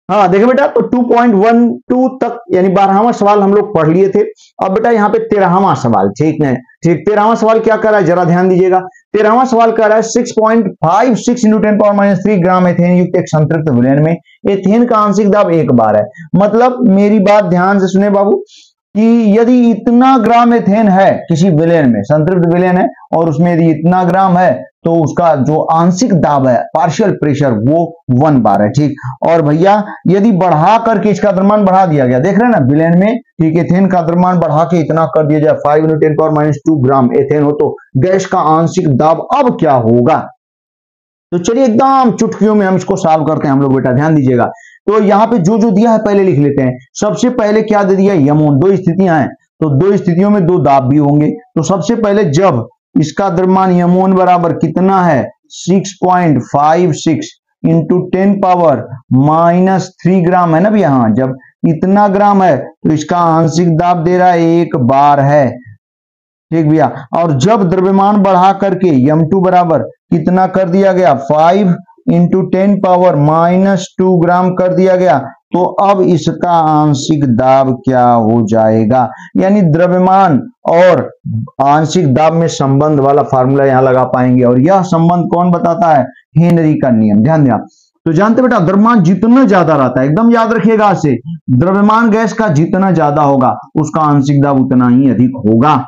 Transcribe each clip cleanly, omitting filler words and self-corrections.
हाँ देखिए बेटा, तो 2.12 तक यानी 12वां सवाल हम लोग पढ़ लिए थे। अब बेटा यहाँ पे 13वां सवाल, ठीक है, ठीक, 13वां सवाल क्या कर रहा है जरा ध्यान दीजिएगा। 13वां सवाल कर रहा है 6.56 इंटू 10⁻³ ग्राम एथेन युक्त एक संतृप्त विलयन में एथेन का आंशिक दाब 1 बार है। मतलब मेरी बात ध्यान से सुने बाबू, कि यदि इतना ग्राम एथेन है किसी विलयन में, संतृप्त विलयन है, और उसमें यदि इतना ग्राम है, तो उसका जो आंशिक दाब है, पार्शियल प्रेशर, वो 1 बार है, ठीक। और भैया यदि बढ़ा करके इसका द्रव्यमान बढ़ा दिया गया, देख रहे हैं ना विलयन में, ठीक, एथेन का द्रव्यमान बढ़ा के इतना कर दिया जाए 5 × 10⁻² ग्राम एथेन हो, तो गैस का आंशिक दाब अब क्या होगा। तो चलिए एकदम चुटकियों में हम इसको सॉल्व करते हैं हम लोग, बेटा ध्यान दीजिएगा। तो यहाँ पे जो जो दिया है पहले लिख लेते हैं। सबसे पहले क्या दे दिया, यमोन, दो स्थितियां हैं, तो दो स्थितियों में दो दाब भी होंगे। तो सबसे पहले जब इसका द्रव्यमान यमोन बराबर कितना है 6.56 इंटू 10⁻³ ग्राम है ना भैया, हाँ, जब इतना ग्राम है तो इसका आंशिक दाब दे रहा है 1 बार है, ठीक भैया। और जब द्रव्यमान बढ़ा करके m2 बराबर कितना कर दिया गया 5 इंटू 10⁻² ग्राम कर दिया गया, तो अब इसका आंशिक दाब क्या हो जाएगा। यानी द्रव्यमान और आंशिक दाब में संबंध वाला फार्मूला यहां लगा पाएंगे, और यह संबंध कौन बताता है, हेनरी का नियम, ध्यान दिया। तो जानते बेटा, द्रव्यमान जितना ज्यादा रहता है, एकदम याद रखिएगा से, द्रव्यमान गैस का जितना ज्यादा होगा उसका आंशिक दाब उतना ही अधिक होगा।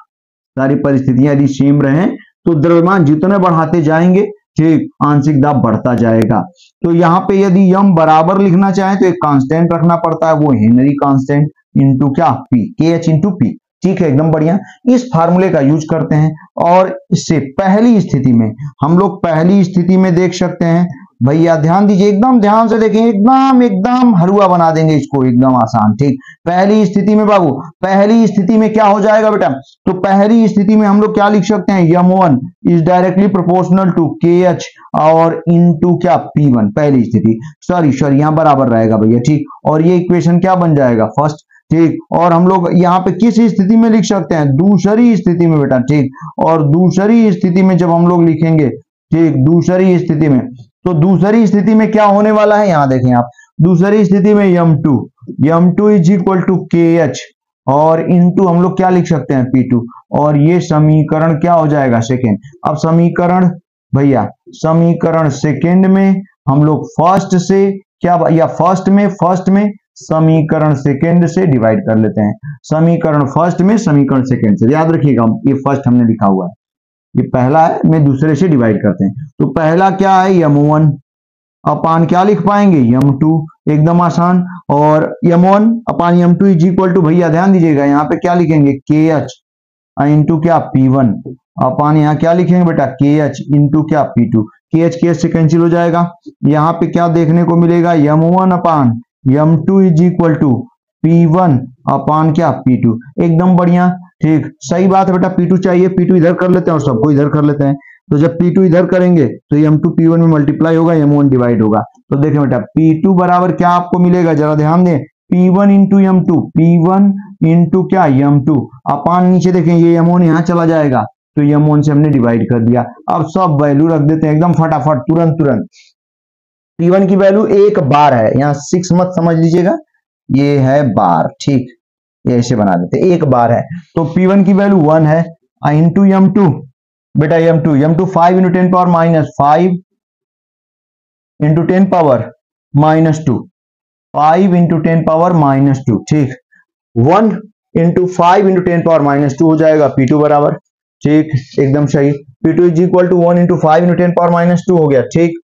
सारी परिस्थितियां यदि सेम रहे तो द्रव्यमान जितने बढ़ाते जाएंगे, ठीक, आंशिक दाब बढ़ता जाएगा। तो यहाँ पे यदि यम बराबर लिखना चाहे तो एक कांस्टेंट रखना पड़ता है, वो हेनरी कांस्टेंट इंटू क्या, पी, के एच इंटू पी, ठीक है, एकदम बढ़िया। इस फार्मूले का यूज करते हैं, और इससे पहली स्थिति में हम लोग पहली स्थिति में देख सकते हैं भैया, ध्यान दीजिए, एकदम ध्यान से देखें, एकदम एकदम हलवा बना देंगे इसको, एकदम आसान, ठीक। पहली स्थिति में बाबू, पहली स्थिति में क्या हो जाएगा बेटा, तो पहली स्थिति में हम लोग क्या लिख सकते हैं, m1 is directly proportional to KH और इनटू क्या P1, पहली स्थिति, सॉरी यहां बराबर रहेगा भैया, ठीक। और ये इक्वेशन क्या बन जाएगा, फर्स्ट, ठीक। और हम लोग यहाँ पे किस स्थिति में लिख सकते हैं, दूसरी स्थिति में बेटा, ठीक। और दूसरी स्थिति में जब हम लोग लिखेंगे, ठीक, दूसरी स्थिति में, तो दूसरी स्थिति में क्या होने वाला है, यहां देखें आप, दूसरी स्थिति में m2 is equal to KH और इनटू हम लोग क्या लिख सकते हैं P2, और ये समीकरण क्या हो जाएगा, सेकेंड। अब समीकरण भैया, समीकरण सेकेंड में हम लोग फर्स्ट से क्या, या फर्स्ट में समीकरण सेकेंड से डिवाइड कर लेते हैं, समीकरण फर्स्ट में समीकरण सेकेंड से, याद रखिएगा ये फर्स्ट हमने लिखा हुआ है, ये पहला है, में दूसरे से डिवाइड करते हैं। तो पहला क्या है, m1 अपान क्या लिख पाएंगे, m2, एकदम आसान। और m1 upon m2 is equal to, भैया ध्यान दीजिएगा, यहाँ पे क्या लिखेंगे, KH इंटू क्या P1 अपान यहाँ क्या लिखेंगे बेटा, KH इंटू क्या P2, KH से कैंसिल हो जाएगा। यहाँ पे क्या देखने को मिलेगा, m1 upon m2 is equal to P1 upon क्या P2, एकदम बढ़िया, ठीक, सही बात है बेटा। P2 चाहिए, P2 इधर कर लेते हैं और सबको इधर कर लेते हैं। तो जब P2 इधर करेंगे तो m2 P1 में मल्टीप्लाई होगा, m1 डिवाइड होगा। तो देखें बेटा, P2 बराबर क्या आपको मिलेगा, जरा ध्यान दें, P1 into m2, P1 into क्या m2 अपान नीचे देखें, ये m1 यहाँ चला जाएगा, तो m1 से हमने डिवाइड कर दिया। अब सब वैल्यू रख देते हैं एकदम फटाफट, तुरंत। P1 की वैल्यू 1 बार है, यहाँ 6 मत समझ लीजिएगा, ये है बार, ठीक, ये ऐसे बना देते, 1 बार है। तो P1 की वैल्यू 1 है, इंटू m2 बेटा, m2 5 इंटू 10⁻5 इंटू 10⁻2, 5 इंटू 10⁻2, ठीक, 1 इंटू 5 इंटू 10⁻2 हो जाएगा P2 बराबर, ठीक, एकदम सही। P2 is equal to 1 into 5 into 10⁻2 हो गया, ठीक,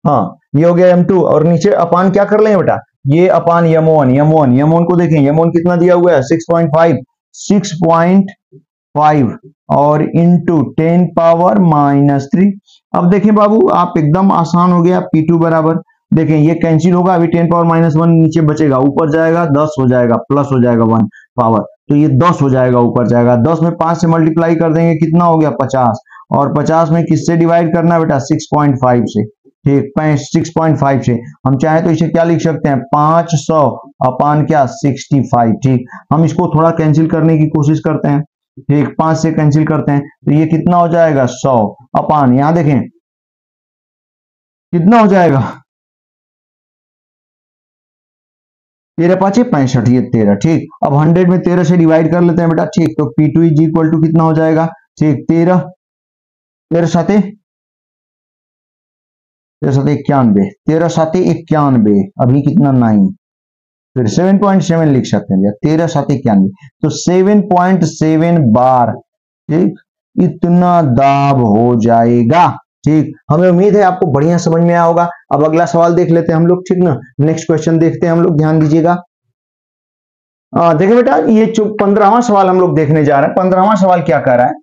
हाँ, ये हो गया m2, और नीचे अपान क्या कर लेंगे बेटा, ये अपान m1 को देखें, m1 कितना दिया हुआ है 6.5 और इंटू 10⁻3। अब देखें बाबू, आप एकदम आसान हो गया, P2 बराबर, देखें ये कैंसिल होगा, अभी 10⁻1 नीचे बचेगा, ऊपर जाएगा 10 हो जाएगा, प्लस हो जाएगा 1 पावर, तो ये 10 हो जाएगा, ऊपर जाएगा 10 में 5 से मल्टीप्लाई कर देंगे, कितना हो गया 50, और 50 में किससे डिवाइड करना है बेटा, 6.5 से, ठीक, 6.5 से। हम चाहे तो इसे क्या लिख सकते हैं, 500 अपान क्या 65, ठीक। हम इसको थोड़ा कैंसिल करने की कोशिश करते हैं, ठीक, 5 से कैंसिल करते हैं, तो ये कितना हो जाएगा 100 अपान, यहां देखें कितना हो जाएगा 13×5 = 65, ये 13, ठीक। अब 100 में 13 से डिवाइड कर लेते हैं बेटा, ठीक। तो P2 इज इक्वल टू कितना हो जाएगा, ठीक, 13, 13×7 91, 13×7 = 91, अभी कितना 9, फिर 7.7 लिख सकते हैं भैया, 13×7 = 91, तो 7.7 बार, ठीक, इतना दाब हो जाएगा, ठीक। हमें उम्मीद है आपको बढ़िया समझ में आया होगा। अब अगला सवाल देख लेते हैं हम लोग, ठीक ना। नेक्स्ट क्वेश्चन देखते हैं हम लोग, ध्यान दीजिएगा। देखिए बेटा, ये 15वां सवाल हम लोग देखने जा रहे हैं। 15वां सवाल क्या कह रहा है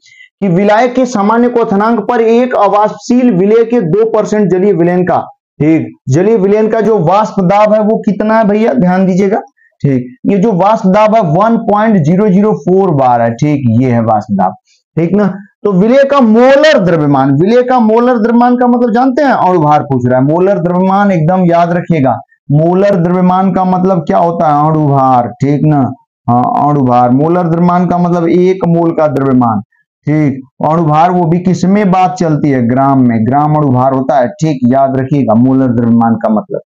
कि विलायक के सामान्य क्वथनांक पर एक अवाष्पशील विलेय के 2% जलीय विलयन का, ठीक, जलीय विलयन का जो वाष्प दाब है वो कितना है भैया, ध्यान दीजिएगा, ठीक। ये जो वाष्प दाब है 1.004 बार है, ठीक, ये है वाष्प दाब, ठीक ना। तो विलेय का मोलर द्रव्यमान, विलेय का मोलर द्रव्यमान का मतलब जानते हैं, अणुभार पूछ रहा है। मोलर द्रव्यमान एकदम याद रखिएगा, मोलर द्रव्यमान का मतलब क्या होता है, अणुभार, ठीक ना। हाँ, अणुभार, मोलर द्रव्यमान का मतलब 1 मोल का द्रव्यमान, ठीक। अणुभार वो भी किसमें बात चलती है, ग्राम में, ग्राम अणुभार होता है, ठीक, याद रखिएगा मोलर द्रव्यमान का मतलब,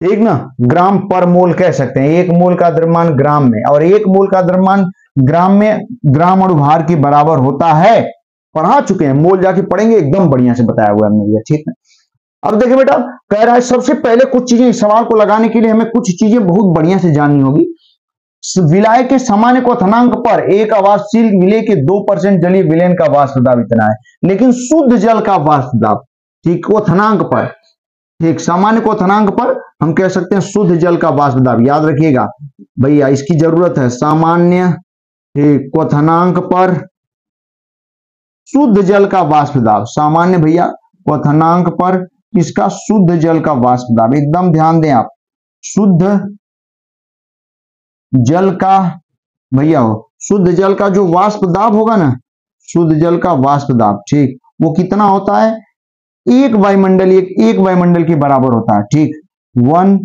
ठीक ना। ग्राम पर मोल कह सकते हैं, 1 मोल का द्रव्यमान ग्राम में, और 1 मोल का द्रव्यमान ग्राम में ग्राम अणुभार के बराबर होता है। पढ़ा चुके हैं, मोल जाके पढ़ेंगे, एकदम बढ़िया से बताया हुआ है हमने, ठीक है। अब देखिए बेटा, कह रहा है सबसे पहले कुछ चीजें, इस सवाल को लगाने के लिए हमें कुछ चीजें बहुत बढ़िया से जाननी होगी। विलायक के सामान्य क्वथनांक पर एक अवाष्पशील विलेय के 2% जलीय विलयन का वाष्प दाब इतना है, लेकिन शुद्ध जल का वाष्प दाब, ठीक, क्वथनांक पर, ठीक, सामान्य क्वथनांक पर हम कह सकते हैं शुद्ध जल का वाष्प दाब, याद रखिएगा भैया, इसकी जरूरत है। सामान्य, ठीक, क्वथनांक पर शुद्ध जल का वाष्प दाब, सामान्य भैया क्वथनांक पर इसका शुद्ध जल का वाष्प दाब, एकदम ध्यान दें आप, शुद्ध जल का भैया हो, शुद्ध जल का जो वाष्प दाब होगा ना, शुद्ध जल का वाष्प दाब, ठीक, वो कितना होता है, एक वायुमंडल के बराबर होता है, ठीक, 1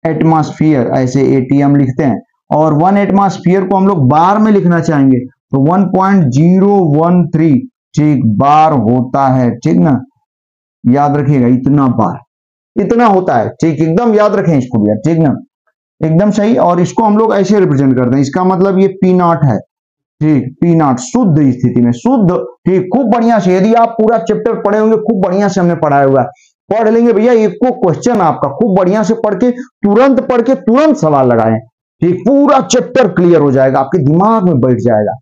एटमॉस्फेयर, ऐसे एटीएम लिखते हैं, और 1 एटमॉस्फेयर को हम लोग बार में लिखना चाहेंगे तो 1.013, ठीक, बार होता है, ठीक ना, याद रखिएगा, इतना बार, इतना होता है, ठीक, एकदम याद रखें इसको भैया, ठीक ना, एकदम सही। और इसको हम लोग ऐसे रिप्रेजेंट करते हैं, इसका मतलब ये P0 है, ठीक, P0 शुद्ध स्थिति में, शुद्ध, ठीक, खूब बढ़िया से, यदि आप पूरा चैप्टर पढ़े होंगे, खूब बढ़िया से हमने पढ़ाया हुआ, पढ़ लेंगे भैया, एक को क्वेश्चन आपका खूब बढ़िया से पढ़ के तुरंत सवाल लगाएं, ठीक, पूरा चैप्टर क्लियर हो जाएगा, आपके दिमाग में बैठ जाएगा,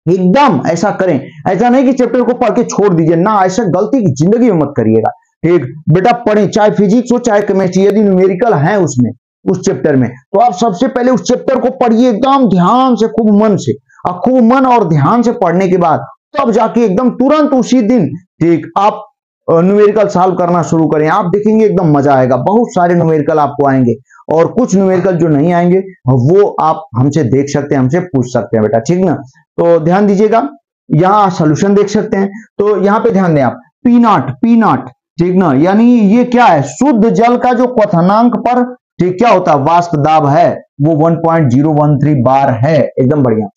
एकदम ऐसा करें। ऐसा नहीं कि चैप्टर को पढ़ के छोड़ दीजिए ना, ऐसा गलती की जिंदगी में मत करिएगा, ठीक। बेटा पढ़ें, चाहे फिजिक्स हो चाहे केमिस्ट्री, यदि न्यूमेरिकल है उसमें, उस चैप्टर में, तो आप सबसे पहले उस चैप्टर को पढ़िए एकदम ध्यान से, खूब मन से, और खूब मन और ध्यान से पढ़ने के बाद तब जाके एकदम तुरंत उसी दिन, ठीक, आप न्यूमेरिकल सॉल्व करना शुरू करें, आप देखेंगे एकदम मजा आएगा। बहुत सारे न्यूमेरिकल आपको आएंगे, और कुछ न्यूमेरिकल जो नहीं आएंगे वो आप हमसे देख सकते हैं, हमसे पूछ सकते हैं बेटा, ठीक ना। तो ध्यान दीजिएगा, यहाँ सोल्यूशन देख सकते हैं, तो यहाँ पे ध्यान दें आप, P0, ठीक ना, यानी ये क्या है, शुद्ध जल का जो क्वथनांक पर, ठीक, क्या होता है, वाष्प दाब है, वो 1.013 बार है, एकदम बढ़िया।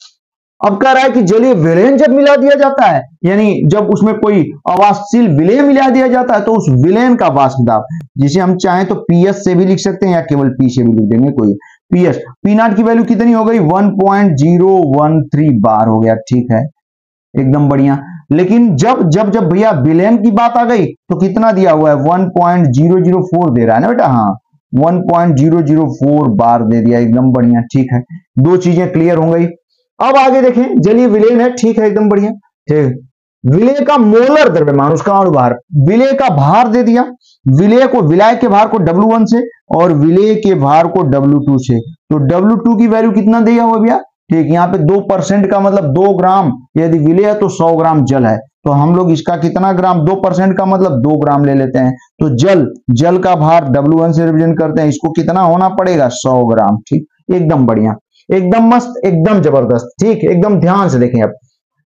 अब कह रहा है कि जलीय विलयन जब मिला दिया जाता है, यानी जब उसमें कोई अवाष्पशील विलय मिला दिया जाता है, तो उस विलयन का वाष्प दाब, जिसे हम चाहें तो PS से भी लिख सकते हैं, या केवल P से भी लिख देंगे, कोई PS, P0 की वैल्यू कितनी हो गई, 1.013 बार हो गया, ठीक है, एकदम बढ़िया। लेकिन जब जब जब भैया विलयन की बात आ गई तो कितना दिया हुआ है, 1.004 दे रहा है ना बेटा, हाँ, 1.004 बार दे दिया, एकदम बढ़िया, ठीक है, दो चीजें क्लियर हो गई। अब आगे देखें, जलीय विलयन है, ठीक है, एकदम बढ़िया, ठीक। विलेय का मोलर द्रव्यमान, उसका अणुभार, विलेय का भार दे दिया, विलाय के भार को W1 से और विलेय के भार को W2 से, तो W2 की वैल्यू कितना दिया हुआ भैया, ठीक, यहाँ पे 2% का मतलब 2 ग्राम, यदि विलेय है तो 100 ग्राम जल है, तो हम लोग इसका कितना ग्राम, 2% का मतलब 2 ग्राम ले लेते हैं, तो जल का भार W1 से रिप्रेजेंट करते हैं, इसको कितना होना पड़ेगा, 100 ग्राम, ठीक, एकदम बढ़िया, एकदम मस्त, एकदम जबरदस्त, ठीक, एकदम ध्यान से देखें। अब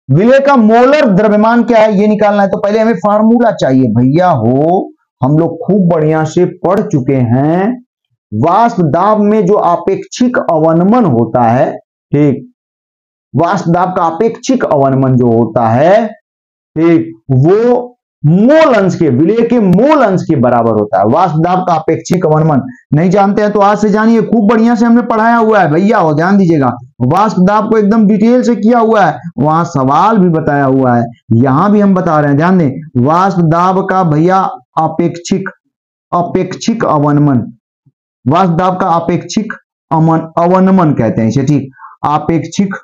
विलेय का मोलर द्रव्यमान क्या है ये निकालना है, तो पहले हमें फार्मूला चाहिए भैया हो, हम लोग खूब बढ़िया से पढ़ चुके हैं, वाष्प दाब में जो आपेक्षिक अवनमन होता है, ठीक, वाष्प दाब का आपेक्षिक अवनमन जो होता है, ठीक, वो मोल अंश के, विलेय के मोल अंश के बराबर होता है। वाष्प दाब का अपेक्षिक अवनमन नहीं जानते हैं तो आज से जानिए, खूब बढ़िया से हमने पढ़ाया हुआ है भैया, हो ध्यान दीजिएगा। वाष्प दाब को एकदम डिटेल से किया हुआ है, वहां सवाल भी बताया हुआ है, यहां भी हम बता रहे हैं, ध्यान दें। वाष्प दाब का भैया अपेक्षिक अवनमन, वाष्प दाब का अपेक्षिक अवनमन कहते हैं इसे, ठीक। अपेक्षिक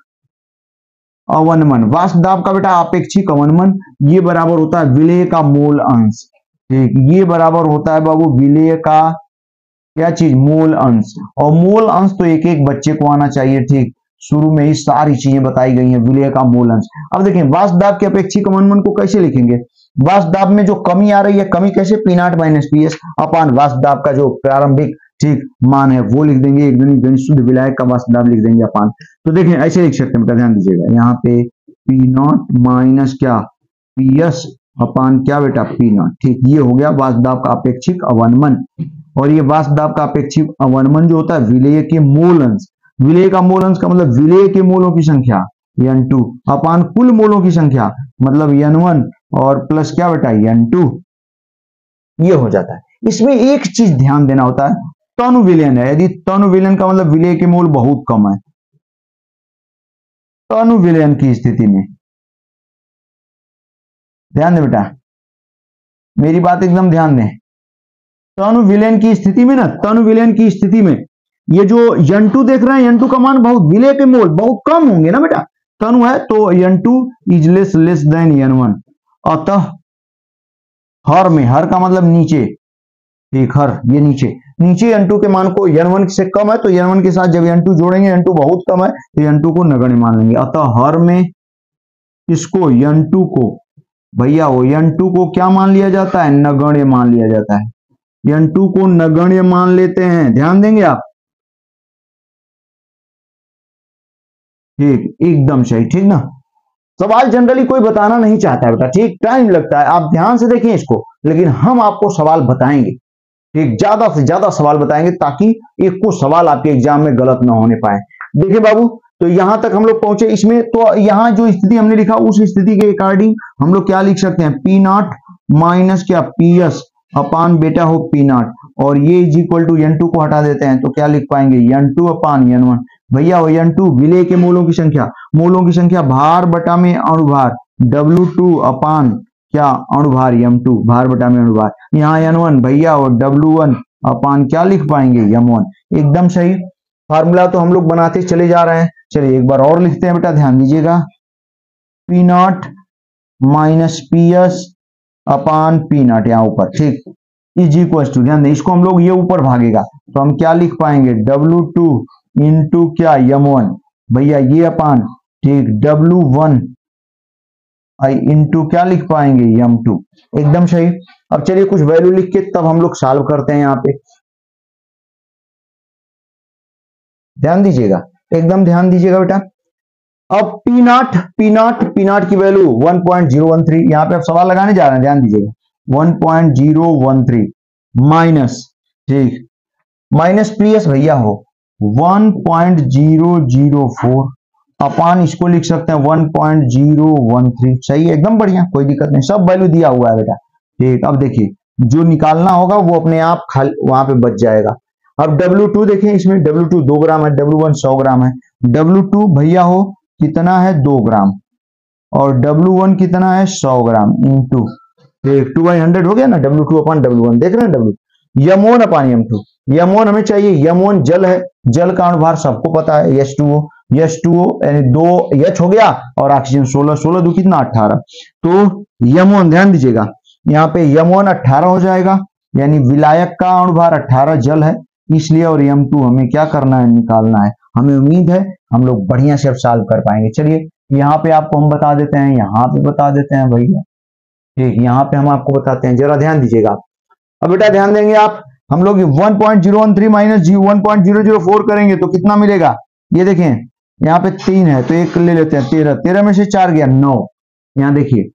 अवनमन, वाष्प दाब का बेटा अपेक्षिक अवनमन, ये बराबर होता है विलेय का मोल अंश, ठीक। ये बराबर होता है बाबू विलेय का क्या चीज, मोल अंश। और मोल अंश तो एक एक बच्चे को आना चाहिए, ठीक। शुरू में ही सारी चीजें बताई गई हैं, विलेय का मोल अंश। अब देखें वाष्प दाब के अपेक्षिक अवनमन को कैसे लिखेंगे। वाष्प दाब में जो कमी आ रही है, कमी कैसे, P not minus P S अपान वाष्प दाब का जो प्रारंभिक, ठीक, मान है वो लिख देंगे, एक दूनी शुद्ध विलायक का वाष्प दाब लिख देंगे अपान। तो देखें ऐसे लिख सकते हैं बेटा, ध्यान दीजिएगा, यहाँ पे पी नॉट माइनस क्या, पी एस अपान क्या बेटा, पी नॉट, ठीक। ये हो गया वाष्प दाब का अपेक्षिक अवनमन। और ये वाष्प दाब का अपेक्षिक अवनमन जो होता है विलेय के मोल अंश, विलेय का मोल अंश का मतलब विलेय के मोलों की संख्या N2 अपान कुल मोलों की संख्या मतलब N1 और प्लस क्या बेटा N2, ये हो जाता है। इसमें एक चीज ध्यान देना होता है, तनु विलयन है, यदि तनु विलयन का मतलब विलेय के मोल बहुत कम है, तनु विलयन की स्थिति में, ध्यान दें बेटा, मेरी बात एकदम ध्यान दें, तनु विलयन की स्थिति में ना, तनु विलयन की स्थिति में ये जो N2 देख रहे हैं, N2 का मान बहुत, विलेय के मोल बहुत कम होंगे ना बेटा, तनु है तो N2 is less than N1, अतः हर में, हर का मतलब नीचे, ठीक, हर ये नीचे N2 के मान को N1 से कम है तो N1 के साथ जब N2 जोड़ेंगे, N2 बहुत कम है तो N2 को नगण्य मान लेंगे। अतः हर में इसको N2 को भैया वो N2 को क्या मान लिया जाता है, नगण्य मान लिया जाता है, N2 को नगण्य मान लेते हैं, ध्यान देंगे आप, ठीक, एकदम सही, ठीक ना। सवाल जनरली कोई बताना नहीं चाहता है बेटा, ठीक, टाइम लगता है, आप ध्यान से देखें इसको, लेकिन हम आपको सवाल बताएंगे, ठीक, ज्यादा से ज्यादा सवाल बताएंगे ताकि एक को सवाल आपके एग्जाम में गलत ना होने पाए। देखिए बाबू, तो यहां तक हम लोग पहुंचे इसमें, तो यहां जो स्थिति हमने लिखा उस स्थिति के अकॉर्डिंग हम लोग क्या लिख सकते हैं, पी नॉट माइनस क्या, पी एस अपान बेटा हो पी नॉट, और ये इज इक्वल टू N2 को हटा देते हैं तो क्या लिख पाएंगे, N2 अपान N1, भैया वो N2 विलेय के मोलों की संख्या भार बटा में अणुभार W2 अपान क्या, अणुभार M2, भार बटा में अणुभार, यहाँ N1 भैया और W1 अपान क्या लिख पाएंगे, M1, एकदम सही। फार्मूला तो हम लोग बनाते चले जा रहे हैं, चलिए एक बार और लिखते हैं बेटा, ध्यान दीजिएगा, P not minus P S upon P not यहाँ ऊपर, ठीक, इज इक्वल टू, ध्यान दें इसको हम लोग ये ऊपर भागेगा तो हम क्या लिख पाएंगे, W2 इंटू क्या M1 भैया ये अपान, ठीक, W1 इंटू क्या लिख पाएंगे M2, एकदम सही। अब चलिए कुछ वैल्यू लिख के तब हम लोग सॉल्व करते हैं, यहाँ पे ध्यान दीजिएगा, एकदम ध्यान दीजिएगा बेटा। अब पी नॉट की वैल्यू 1.013, यहाँ पे अब सवाल लगाने जा रहे हैं, ध्यान दीजिएगा, 1.013 माइनस, ठीक, माइनस पी एस भैया हो 1.004 अपान इसको लिख सकते हैं 1.013, सही है, एकदम बढ़िया, कोई दिक्कत नहीं, सब वैल्यू दिया हुआ है बेटा, ठीक। अब देखिए जो निकालना होगा वो अपने आप वहां पे बच जाएगा। अब W2 देखें, इसमें W2 2 ग्राम है, W1 100 ग्राम है, W2 भैया हो कितना है 2 ग्राम और W1 कितना है 100 ग्राम इंटू 2/100 हो गया ना, W2 अपान W1, देख रहे हैं W, M1 upon M2, M1 हमें चाहिए, M1 जल है, जल का अणुभार सबको पता है H2O यानी 2 H हो गया और ऑक्सीजन 16 दो कितना 18, तो M1 ध्यान दीजिएगा यहाँ पे M1 18 हो जाएगा, यानी विलायक का अणुभार 18 जल है इसलिए, और M2 हमें क्या करना है, निकालना है। हमें उम्मीद है हम लोग बढ़िया से अब सॉल्व कर पाएंगे। चलिए यहाँ पे आपको हम बता देते हैं, यहाँ पे बता देते हैं भैया, ठीक, यहाँ पे हम आपको बताते हैं, जरा ध्यान दीजिएगा। अब बेटा ध्यान देंगे आप, हम लोग 1.013 माइनस 1.004 करेंगे तो कितना मिलेगा, ये देखें यहाँ पे 3 है तो एक ले लेते हैं, 13 में से 4 गया 9, यहाँ देखिए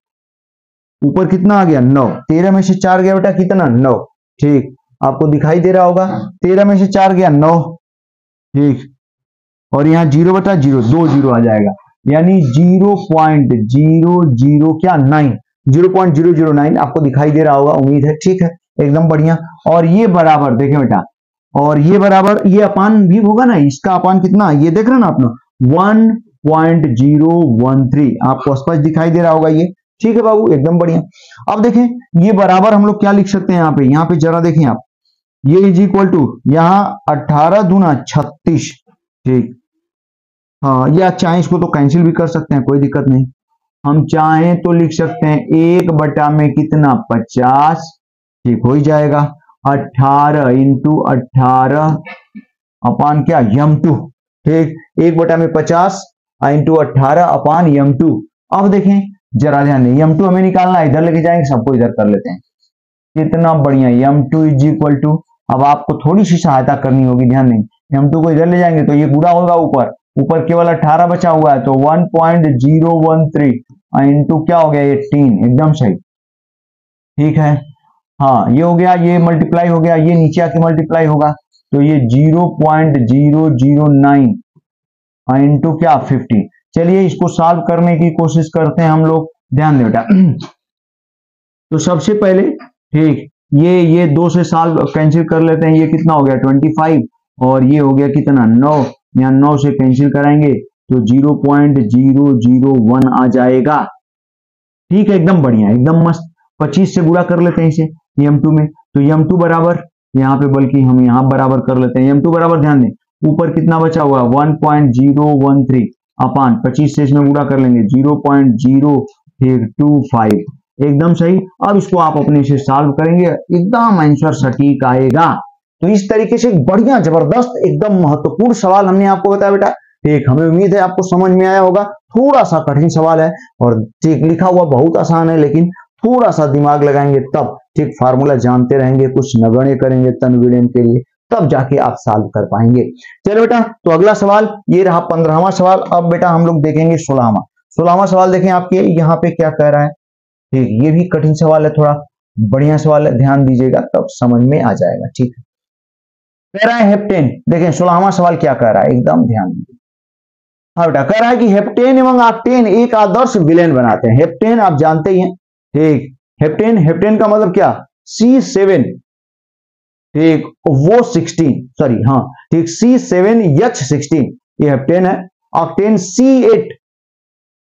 ऊपर कितना आ गया 9, 13 में से 4 गया बेटा कितना 9, ठीक, आपको दिखाई दे रहा होगा, 13 में से 4 गया 9, ठीक, और यहाँ 0 बटा 0 2 0 आ जाएगा, यानी 0.00 क्या 9, 0.009 आपको दिखाई दे रहा होगा, उम्मीद है, ठीक है, एकदम बढ़िया। और ये बराबर देखें बेटा, और ये बराबर, ये अपान भी होगा ना, इसका अपान कितना, ये देख रहे हैं ना आप लोग, 1.013 आपको स्पष्ट दिखाई दे रहा होगा ये, ठीक है बाबू, एकदम बढ़िया। अब देखें ये बराबर हम लोग क्या लिख सकते हैं यहाँ पे जरा देखें आप, ये इज इक्वल टू यहाँ 18 दूना 36, ठीक, हाँ, या चाहे इसको तो कैंसिल भी कर सकते हैं, कोई दिक्कत नहीं। हम चाहें तो लिख सकते हैं 1 बटा में कितना 50, ठीक हो ही जाएगा, 18 इंटू 18 अपान क्या यम2, ठीक, 1 बटा में 50 इंटू 18 अपान यम2। अब देखें जरा ध्यान दें, यम2 हमें निकालना है, इधर लेके जाएंगे, सबको इधर कर लेते हैं, कितना बढ़िया, यम2 इज इक्वल टू, अब आपको थोड़ी सी सहायता करनी होगी, ध्यान दें, यम2 को इधर ले जाएंगे तो ये पूरा होगा, ऊपर ऊपर केवल 18 बचा हुआ है, तो 1.013 इंटू क्या हो गया 18, एकदम सही, ठीक है, हाँ ये हो गया, ये मल्टीप्लाई हो गया, ये नीचे आके मल्टीप्लाई होगा, तो ये 0.009 इंटू क्या 50। चलिए इसको सॉल्व करने की कोशिश करते हैं हम लोग, ध्यान दें बेटा। तो सबसे पहले, ठीक, ये 2 से सॉल्व कैंसिल कर लेते हैं, ये कितना हो गया 25, और ये हो गया कितना 9, यहाँ 9 से कैंसिल कराएंगे तो 0.001 आ जाएगा, ठीक है, एकदम बढ़िया, एकदम मस्त। 25 से गुणा कर लेते हैं इसे m2 में, तो m2 बराबर, यहाँ पे बल्कि हम यहाँ बराबर कर लेते हैं, m2 बराबर, ध्यान दें ऊपर कितना बचा हुआ है 1.013 अपान 25 से इसमें गुणा कर लेंगे 0.025, एकदम सही। अब इसको आप अपने से सॉल्व करेंगे, एकदम आंसर सटीक आएगा। तो इस तरीके से बढ़िया जबरदस्त एकदम महत्वपूर्ण सवाल हमने आपको बताया बेटा, ठीक, हमें उम्मीद है आपको समझ में आया होगा। थोड़ा सा कठिन सवाल है और ठीक लिखा हुआ बहुत आसान है, लेकिन थोड़ा सा दिमाग लगाएंगे तब, ठीक, फार्मूला जानते रहेंगे, कुछ नगण्य करेंगे तनविड़न के लिए, तब जाके आप सॉल्व कर पाएंगे। चलो बेटा, तो अगला सवाल ये रहा 15वां सवाल। अब बेटा हम लोग देखेंगे 16वां सवाल। देखें आपके यहाँ पे क्या कह रहा है, ठीक, ये भी कठिन सवाल है, थोड़ा बढ़िया सवाल है, ध्यान दीजिएगा तब समझ में आ जाएगा, ठीक है। कह रहा है हेप्टेन, देखें 16वां सवाल क्या कह रहा है, एकदम ध्यान दीजिए। हाँ बेटा, कह रहा है कि हेप्टेन एवं ऑक्टेन एक आदर्श विलेन बनाते हैं। हेप्टेन आप जानते ही हैं, ठीक, हेप्टेन का मतलब क्या, C7, ठीक, वो 16, सॉरी, हाँ ठीक, C7H16 ये हेप्टेन है। ऑक्टेन C8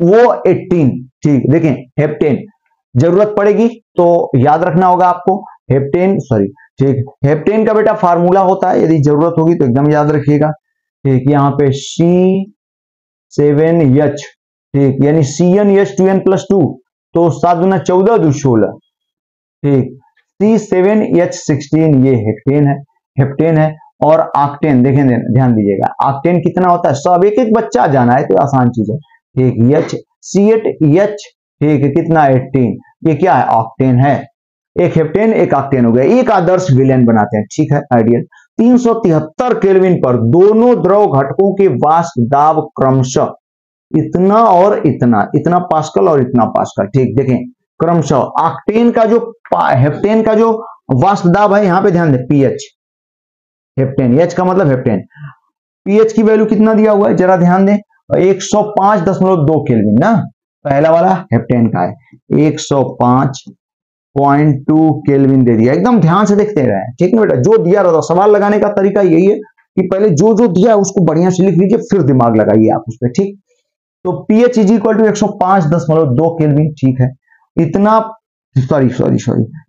वो 18, ठीक, देखें हेप्टेन जरूरत पड़ेगी तो याद रखना होगा आपको, हेप्टेन, सॉरी, ठीक, हेप्टेन का बेटा फार्मूला होता है, यदि जरूरत होगी तो एकदम याद रखिएगा, ठीक, यहाँ पे C7H, ठीक, यानी CnH2n+2, तो 7 दूना 14 2 16, ठीक, C7H16 ये हेप्टेन है। और ऑक्टेन देखें, ध्यान दीजिएगा, ऑक्टेन कितना होता है, सब एक एक बच्चा जाना है तो आसान चीज है, ठीक, C8H, ठीक, कितना 18, ये क्या है ऑक्टेन है, एक हेप्टेन एक ऑक्टेन हो गया, एक आदर्श विलेन बनाते हैं, ठीक है, आइडियल। 373 केल्विन पर दोनों द्रव घटकों के वाष्प दाब क्रमशः इतना और इतना पास्कल और इतना पास्कल, ठीक, देखें क्रमशः ऑक्टेन का जो हेप्टेन का जो वाष्प दाब है, यहाँ पे ध्यान दें पीएच, हेप्टेन एच का मतलब हेप्टेन, पीएच की वैल्यू कितना दिया हुआ है जरा ध्यान दें, 105.2 केल्विन ना, पहला वाला हेप्टेन का है 105.2 केल्विन दे दिया, एकदम ध्यान से देखते रहे, ठीक है बेटा, जो दिया रहता सवाल लगाने का तरीका यही है कि पहले जो दिया है उसको बढ़िया से लिख लीजिए, फिर दिमाग लगाइए आप उस पर, ठीक। तो PH is equal to 105.2 kelvin, ठीक है, इतना, सॉरी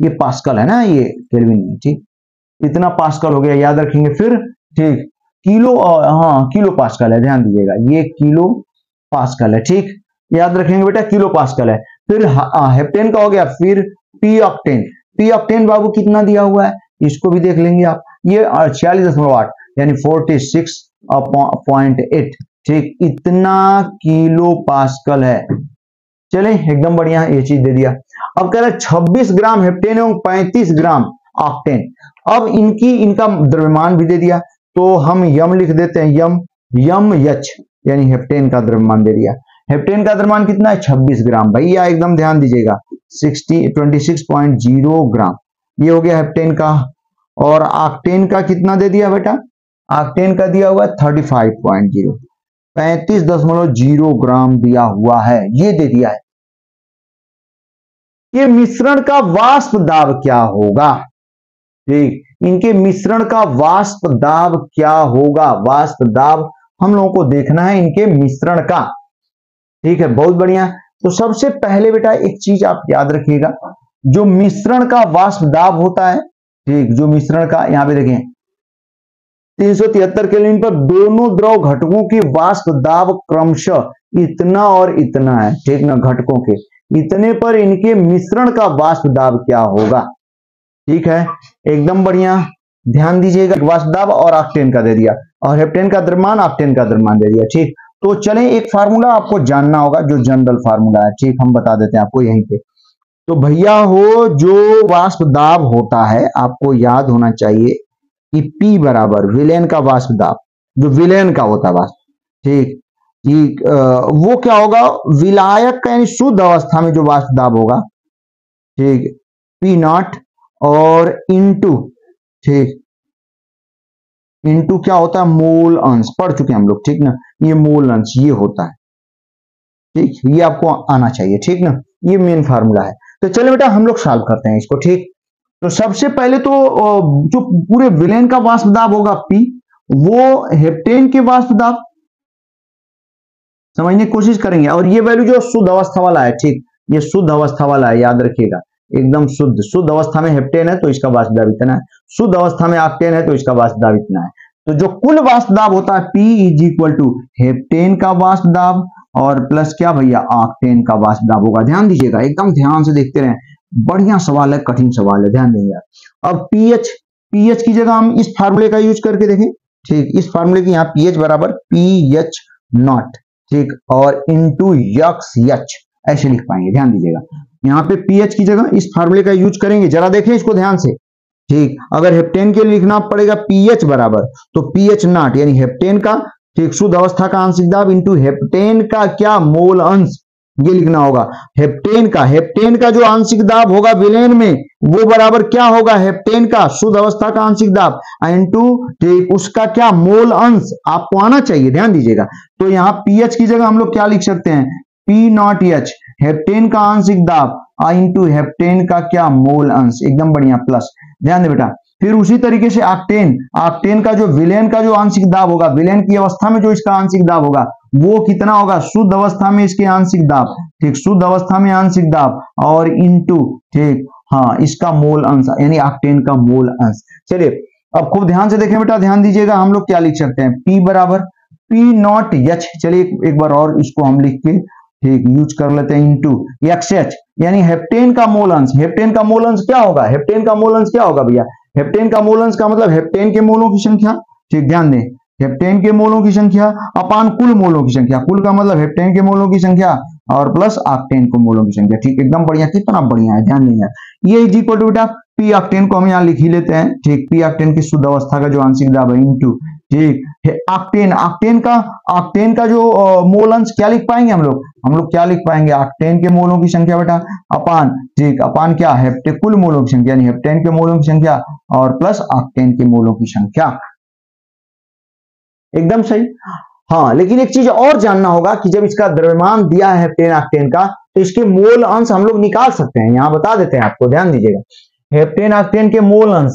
ये पास्कल है ना, ये केल्विन नहीं, ठीक, इतना पास्कल हो गया, याद रखेंगे फिर, ठीक, किलो, हाँ किलो पास्कल है, ध्यान दीजिएगा ये किलो पास्कल है, ठीक, याद रखेंगे बेटा किलो पास्कल है। फिर हेप्टेन का हो गया, फिर पी ऑक्टेन बाबू कितना दिया हुआ है इसको भी देख लेंगे आप, ये 46.8 यानी 46.8, ठीक, इतना किलो पास्कल है। चले एकदम बढ़िया, ये चीज दे दिया। अब कह रहा है 26 ग्राम हेप्टेन एवं 35 ग्राम ऑक्टेन। अब इनका द्रव्यमान भी दे दिया, तो हम यम लिख देते हैं, यम एच यानी हेप्टेन का द्रव्यमान दे दिया। हेप्टेन का द्रव्यमान कितना है 26 ग्राम, भैया एकदम ध्यान दीजिएगा, 26.0 ग्राम ये हो गया हेप्टेन का। और ऑक्टेन का कितना दे दिया बेटा, ऑक्टेन का दिया हुआ है 35.0 ग्राम दिया हुआ है, ये दे दिया है। के मिश्रण का वाष्प दाब क्या होगा। ठीक, इनके मिश्रण का वाष्प दाब क्या होगा, वाष्प दाब हम लोगों को देखना है इनके मिश्रण का। ठीक है, बहुत बढ़िया। तो सबसे पहले बेटा एक चीज आप याद रखिएगा, जो मिश्रण का वाष्प दाब होता है, ठीक, जो मिश्रण का, यहां पे देखें 373 केल्विन पर दोनों द्रव घटकों की वाष्प दाब क्रमशः इतना और इतना है। ठीक ना, घटकों के इतने पर इनके मिश्रण का वाष्प दाब क्या होगा। ठीक है, एकदम बढ़िया, ध्यान दीजिएगा। वाष्प दाब और ऑक्टेन का दे दिया, और हेप्टेन का द्रव्यमान ऑक्टेन का द्रव्यमान दे दिया। ठीक, तो चलें एक फार्मूला आपको जानना होगा जो जनरल फार्मूला है। ठीक, हम बता देते हैं आपको यहीं पे। तो भैया हो, जो वाष्प दाब होता है आपको याद होना चाहिए कि P बराबर विलेन का वाष्प दाब, जो विलेन का होता है वाष्प, ठीक, वो क्या होगा, विलायक का यानी शुद्ध अवस्था में जो वाष्प दाब होगा, ठीक, P नॉट और इंटू, ठीक, इंटू क्या होता है, मोल अंश, पढ़ चुके हम लोग। ठीक ना, ये मोल अंश ये होता है। ठीक, ये आपको आना चाहिए। ठीक ना, ये मेन फार्मूला है। तो चलो बेटा हम लोग सॉल्व करते हैं इसको। ठीक, तो सबसे पहले तो जो पूरे विलेन का वाष्प दाब होगा P, वो हेप्टेन के वाष्प दाब समझने की कोशिश करेंगे। और ये वैल्यू जो शुद्ध अवस्था वाला है, ठीक, ये शुद्ध अवस्था वाला है, याद रखिएगा, एकदम शुद्ध अवस्था में हेप्टेन है तो इसका वाष्प दाब इतना है, शुद्ध अवस्था में ऑक्टेन है तो इसका वाष्प दाब इतना है। तो जो कुल वाष्प दाब होता है P is equal to heptane का वाष्प दाब और प्लस क्या भैया, ऑक्टेन का वाष्प दाब होगा। ध्यान दीजिएगा, एकदम ध्यान से देखते रहें, बढ़िया सवाल है, कठिन सवाल है, ध्यान देंगे। अब पीएच की जगह हम इस फार्मूले का यूज करके देखें। ठीक, इस फार्मूले की यहाँ पीएच बराबर पीएच नॉट, ठीक, और इंटू यक्स एच ऐसे लिख पाएंगे। ध्यान दीजिएगा, यहाँ पे पीएच की जगह इस फार्मूले का यूज करेंगे। जरा देखें इसको ध्यान से। ठीक, अगर हेप्टेन के लिए लिखना पड़ेगा पीएच बराबर, तो पीएच नॉट यानी हेप्टेन का, ठीक, शुद्ध अवस्था का आंशिक दाब इंटू हेप्टेन का क्या, मोल अंश, ये लिखना होगा। हेप्टेन का जो आंशिक दाब होगा विलेन में, वो बराबर क्या होगा, हेप्टेन का शुद्ध अवस्था का आंशिक दाब इंटू, ठीक, उसका क्या, मोल अंश, आपको आना चाहिए। ध्यान दीजिएगा, तो यहाँ पीएच की जगह हम लोग क्या लिख सकते हैं, पी नॉट एच, हेप्टेन का आंशिक दाब इंटू हेप्टेन का क्या, मोल अंश, एकदम बढ़िया, प्लस। ध्यान दे बेटा, फिर उसी तरीके से ऑक्टेन का जो विलेन का जो आंशिक दाब होगा, विलेन की अवस्था में जो इसका आंशिक दाब होगा वो कितना होगा, शुद्ध अवस्था में इसके आंशिक दाब, ठीक, शुद्ध अवस्था में आंशिक दाब और इंटू, ठीक, हाँ, इसका मोल अंश यानी ऑक्टेन का मोल अंश। चलिए अब खूब ध्यान से देखें बेटा, ध्यान दीजिएगा, हम लोग क्या लिख सकते हैं, P बराबर P नॉट एच, चलिए एक बार और इसको हम लिख के, ठीक, यूज कर लेते हैं, इंटू एक्स एच यानी हेप्टेन का मोल अंश। हेप्टेन का मोल अंश क्या होगा, हेप्टेन का मोल अंश क्या होगा भैया, हेप्टेन का मोल अंश का मतलब हेप्टेन के मोलों की संख्या, ठीक, ध्यान दें, हेप्टेन के मोलों की संख्या अपान कुल मोलों की संख्या, कुल का मतलब हेप्टेन के मोलों की संख्या और प्लस ऑक्टेन को मोलों की संख्या। ठीक, एकदम बढ़िया, कितना बढ़िया है, ध्यान देंगे। ये इज इक्वल टू बेटा पी ऑक्टेन को हम यहाँ लिख ही लेते हैं। ठीक, पी ऑक्टेन की शुद्ध अवस्था का जो आंशिक दाब है इंटू, ठीक, ऑक्टेन का जो मोल अंश क्या लिख पाएंगे हम लोग क्या लिख पाएंगे, ऑक्टेन के मोलों की संख्या बेटा अपान, ठीक, अपान क्या, हेप्टेन कुल मोलों की संख्या यानी हेप्टेन के मोलों की संख्या और प्लस ऑक्टेन के मोलों की संख्या। एकदम सही। हाँ, लेकिन एक चीज और जानना होगा कि जब इसका द्रव्यमान दिया है हेप्टेन ऑक्टेन का, तो इसके मोल अंश हम लोग निकाल सकते हैं। यहां बता देते हैं आपको, ध्यान दीजिएगा, हेप्टेन ऑक्टेन के मोल अंश,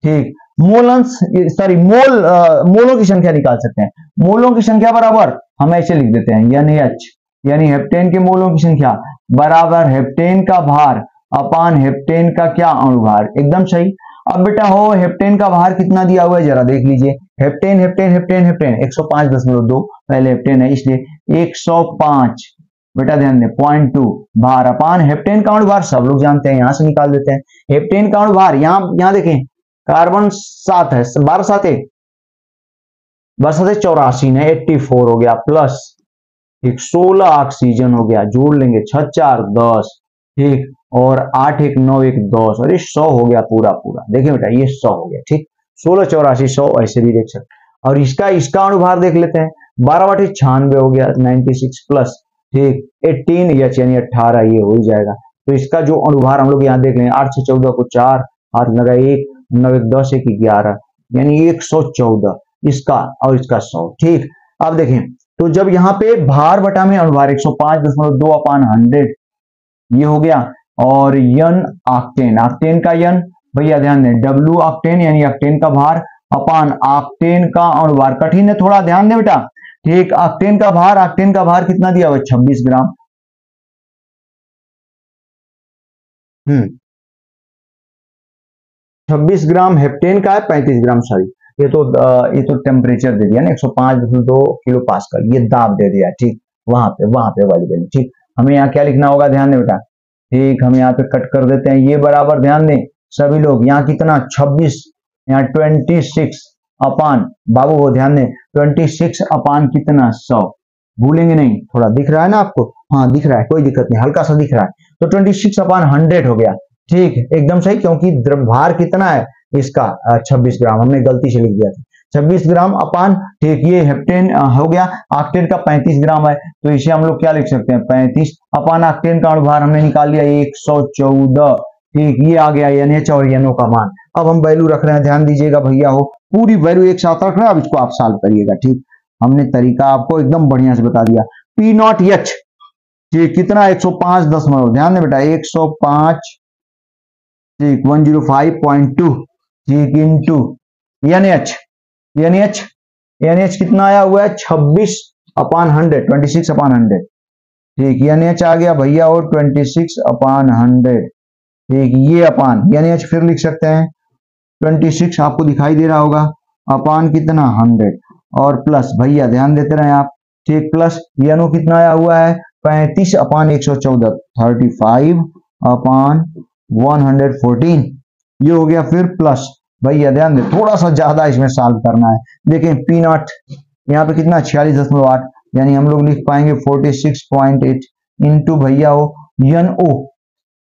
ठीक, मोल अंश सॉरी मोलों की संख्या निकाल सकते हैं। मोलों की संख्या बराबर हम ऐसे लिख देते हैं, यानी एच यानी हेप्टेन के मोलों की संख्या बराबर हेप्टेन का भार अपान हेप्टेन का क्या, अणुभार। एकदम सही। अब बेटा हो, हेप्टेन का भार कितना दिया हुआ है जरा देख लीजिए, हेप्टेन 105.2, पहले हेप्टेन है इसलिए 105, बेटा ध्यान दें 0.2 भार अपान हेप्टेन का अणुभार सब लोग जानते हैं, यहां से निकाल देते हैं। हेप्टेन का अणुभार यहाँ देखें, कार्बन 7 है, 12 7 84 है, 84 हो गया, प्लस एक 16 ऑक्सीजन हो गया, जोड़ लेंगे 6 4 10, ठीक, और 8 1 9 1 10 और ये 100 हो गया पूरा। देखिए बेटा ये 100 हो गया, ठीक, 16 84 100 ऐसे भी देख सकते। और इसका अणुभार देख लेते हैं, 12 बटे 96 हो गया 96 प्लस, ठीक, 18 एच यानी 18, ये हो जाएगा। तो इसका जो अणुभार हम लोग यहाँ देख लेंगे, 8 से 14 को 4 हाथ लगा 1 9 1 10 1 11 यानी 114 इसका और इसका 100, ठीक। अब देखें, तो जब यहाँ पे भार बटा में अणुभार 105.2 अपान 100 ये हो गया, और यन ऑक्टेन, ऑक्टेन का यन भैया ध्यान दें, डब्ल्यू ऑक्टेन यानी ऑक्टेन का भार अपान ऑक्टेन का अणुभार। कठिन है थोड़ा, ध्यान दें बेटा। ठीक, ऑक्टेन का भार कितना दिया हुआ? 26 ग्राम। 26 ग्राम हेप्टेन का है, 35 ग्राम सॉरी, ये तो टेम्परेचर दे दिया ना 105.2 किलो पास्कल, ये दाब दे दिया। ठीक, वहां पे वाली वैल्यू। ठीक, हमें यहाँ क्या लिखना होगा? ध्यान दें बेटा। ठीक, हम यहाँ पे कट कर देते हैं ये बराबर, ध्यान दें सभी लोग, यहाँ कितना 26, यहाँ 26 अपान, बाबू वो ध्यान दें, 26 अपान कितना 100, भूलेंगे नहीं। थोड़ा दिख रहा है ना आपको? हाँ दिख रहा है, कोई दिक्कत नहीं, हल्का सा दिख रहा है। तो 26 अपान 100 हो गया। ठीक, एकदम सही, क्योंकि भार कितना है इसका? 26 ग्राम, हमने गलती से लिख दिया था 26 ग्राम अपान। ठीक, ये हेप्टेन हो गया, ऑक्टेन का 35 ग्राम है, तो इसे हम लोग क्या लिख सकते हैं? 35 अपान ऑक्टेन का अणुभार हमने निकाल लिया 114। ठीक, ये आ गया NH और NO का मान। अब हम वैल्यू रख रहे हैं, ध्यान दीजिएगा भैया हो, पूरी वैल्यू एक साथ रख रहे हैं। अब इसको आप सॉल्व करिएगा। ठीक, हमने तरीका आपको एकदम बढ़िया से बता दिया। P0H ठीक कितना? 105 दशमलव, ध्यान दें बेटा 105, ठीक 105.2, ठीक इंटू NH कितना आया हुआ है? 26 अपान 100, 26 अपान 100। ठीक, NH आ गया भैया और 26 अपान 100। ठीक, ये अपान NH फिर लिख सकते हैं 26, आपको दिखाई दे रहा होगा, अपान कितना 100 और प्लस, भैया ध्यान देते रहे आप। ठीक, प्लस NO कितना आया हुआ है? 35 अपान 114, 35 अपान 114, ये हो गया। फिर प्लस, भैया ध्यान दे, थोड़ा सा ज्यादा इसमें सॉल्व करना है। देखें P0 यहाँ पे कितना 46.8, यानी हम लोग लिख पाएंगे 46.8 इंटू भैया हो NO।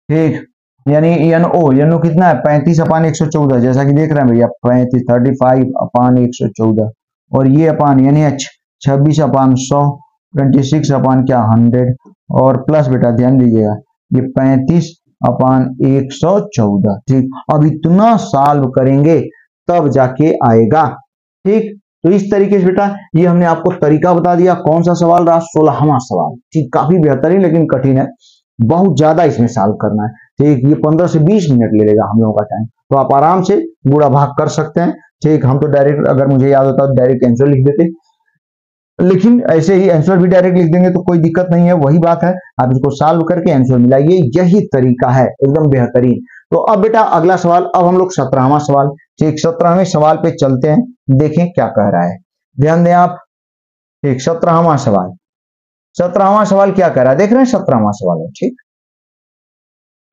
ठीक, यानी NO कितना है? 35 अपान 114, जैसा कि देख रहे हैं भैया 35 अपान 114, और ये अपान NH 26 अपान 100, 26 अपान क्या 100, और प्लस बेटा ध्यान दीजिएगा ये 35 अपान 114। ठीक, अब इतना सॉल्व करेंगे तब जाके आएगा। ठीक, तो इस तरीके से बेटा ये हमने आपको तरीका बता दिया। कौन सा सवाल रहा? 16वां सवाल। ठीक, काफी बेहतरीन लेकिन कठिन है, बहुत ज्यादा इसमें सॉल्व करना है। ठीक, ये 15 से 20 मिनट ले लेगा हम लोगों का टाइम, तो आप आराम से गुणा भाग कर सकते हैं। ठीक, हम तो डायरेक्ट, अगर मुझे याद होता तो डायरेक्ट आंसर लिख देते, लेकिन ऐसे ही आंसर भी डायरेक्ट लिख देंगे तो कोई दिक्कत नहीं है। वही बात है, आप इसको सॉल्व करके आंसर मिलाइए, यही तरीका है एकदम बेहतरीन। तो अब बेटा अगला सवाल, अब हम लोग 17वां सवाल, ठीक 17वें सवाल पे चलते हैं, देखें क्या कह रहा है, ध्यान दें आप। ठीक, 17वां सवाल, 17वां सवाल क्या कह रहा है देख रहे हैं? 17वां सवाल है, ठीक,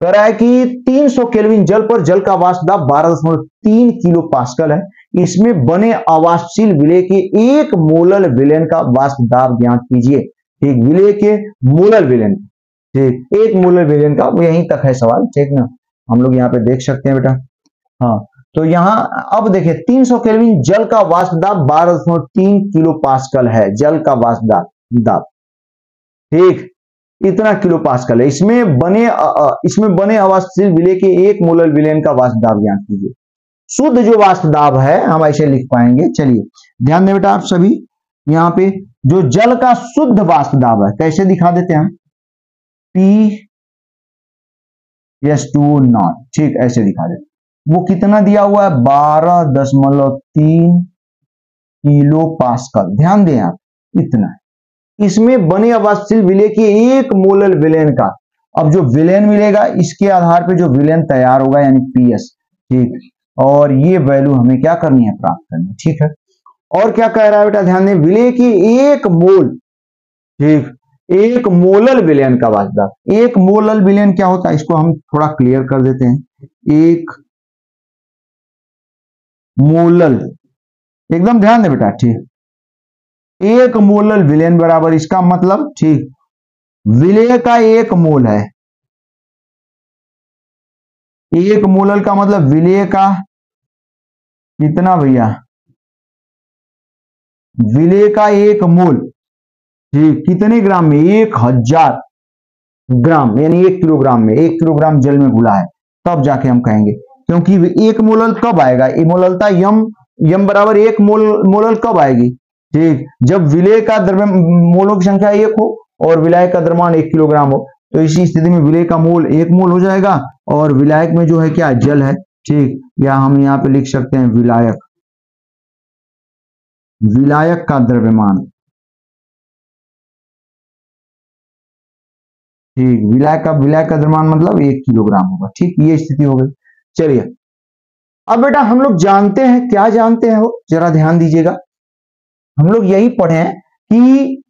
कह रहा है कि 300 केल्विन जल पर जल का वाष्प दाब 12.3 किलो पास्कल है, इसमें बने अवाष्पशील विलेय के 1 मोलल विलयन का वाष्प दाब ज्ञात कीजिए। ठीक, विलेय के मोलल विलयन, ठीक 1 मोलल विलयन का, यहीं तक है सवाल। ठीक ना, हम लोग यहाँ पे देख सकते हैं बेटा। हाँ, तो यहाँ अब देखिए 300 केल्विन जल का वाष्प दाब 12.3 किलो पास्कल है, जल का वाष्प दाब। ठीक, इतना किलो पास्कल है, इसमें बने अवाष्पशील विलेय के 1 मोलल विलयन का वाष्प दाब ज्ञात कीजिए। शुद्ध जो वाष्प दाब है हम ऐसे लिख पाएंगे। चलिए ध्यान दें बेटा आप सभी, यहाँ पे जो जल का शुद्ध वाष्प दाब है कैसे दिखा देते हैं? P(S2O)। ठीक, ऐसे दिखा देते। वो कितना दिया हुआ है? 12.3 किलो पास्कल, ध्यान दें आप, इतना है। इसमें बने अवाष्पशील विलेय के 1 मोलल विलयन का, अब जो विलयन मिलेगा इसके आधार पे जो विलयन तैयार होगा यानी PS। ठीक, और ये वैल्यू हमें क्या करनी है? प्राप्त करनी है। ठीक है, और क्या कह रहा है बेटा? ध्यान दें, विलेय की 1 मोल, ठीक 1 मोलल विलयन का वाष्प दाब। 1 मोलल विलयन क्या होता है? इसको हम थोड़ा क्लियर कर देते हैं। 1 मोलल, एकदम ध्यान दें बेटा। ठीक, 1 मोलल विलयन बराबर, इसका मतलब ठीक विलेय का 1 मोल है। 1 मोलल का मतलब विलेय का कितना भैया? विलेय का 1 मोल, ठीक कितने ग्राम में? 1000 ग्राम, यानी 1 किलोग्राम में, 1 किलोग्राम जल में घुला है, तब जाके हम कहेंगे। क्योंकि 1 मोलल कब आएगा? मोललता यम बराबर 1 मोलल कब आएगी? ठीक, जब विलेय का द्रव्य मोलों की संख्या 1 हो और विलायक का द्रव्यमान 1 किलोग्राम हो, तो इसी स्थिति में विलेय का मोल 1 मोल हो जाएगा और विलायक में जो है क्या जल है, ठीक, या हम यहाँ पे लिख सकते हैं विलायक, विलायक का द्रव्यमान, ठीक, विलायक का द्रव्यमान मतलब 1 किलोग्राम होगा, ठीक, ये स्थिति हो गई। चलिए अब बेटा हम लोग जानते हैं, क्या जानते हैं वो जरा ध्यान दीजिएगा, हम लोग यही पढ़े हैं कि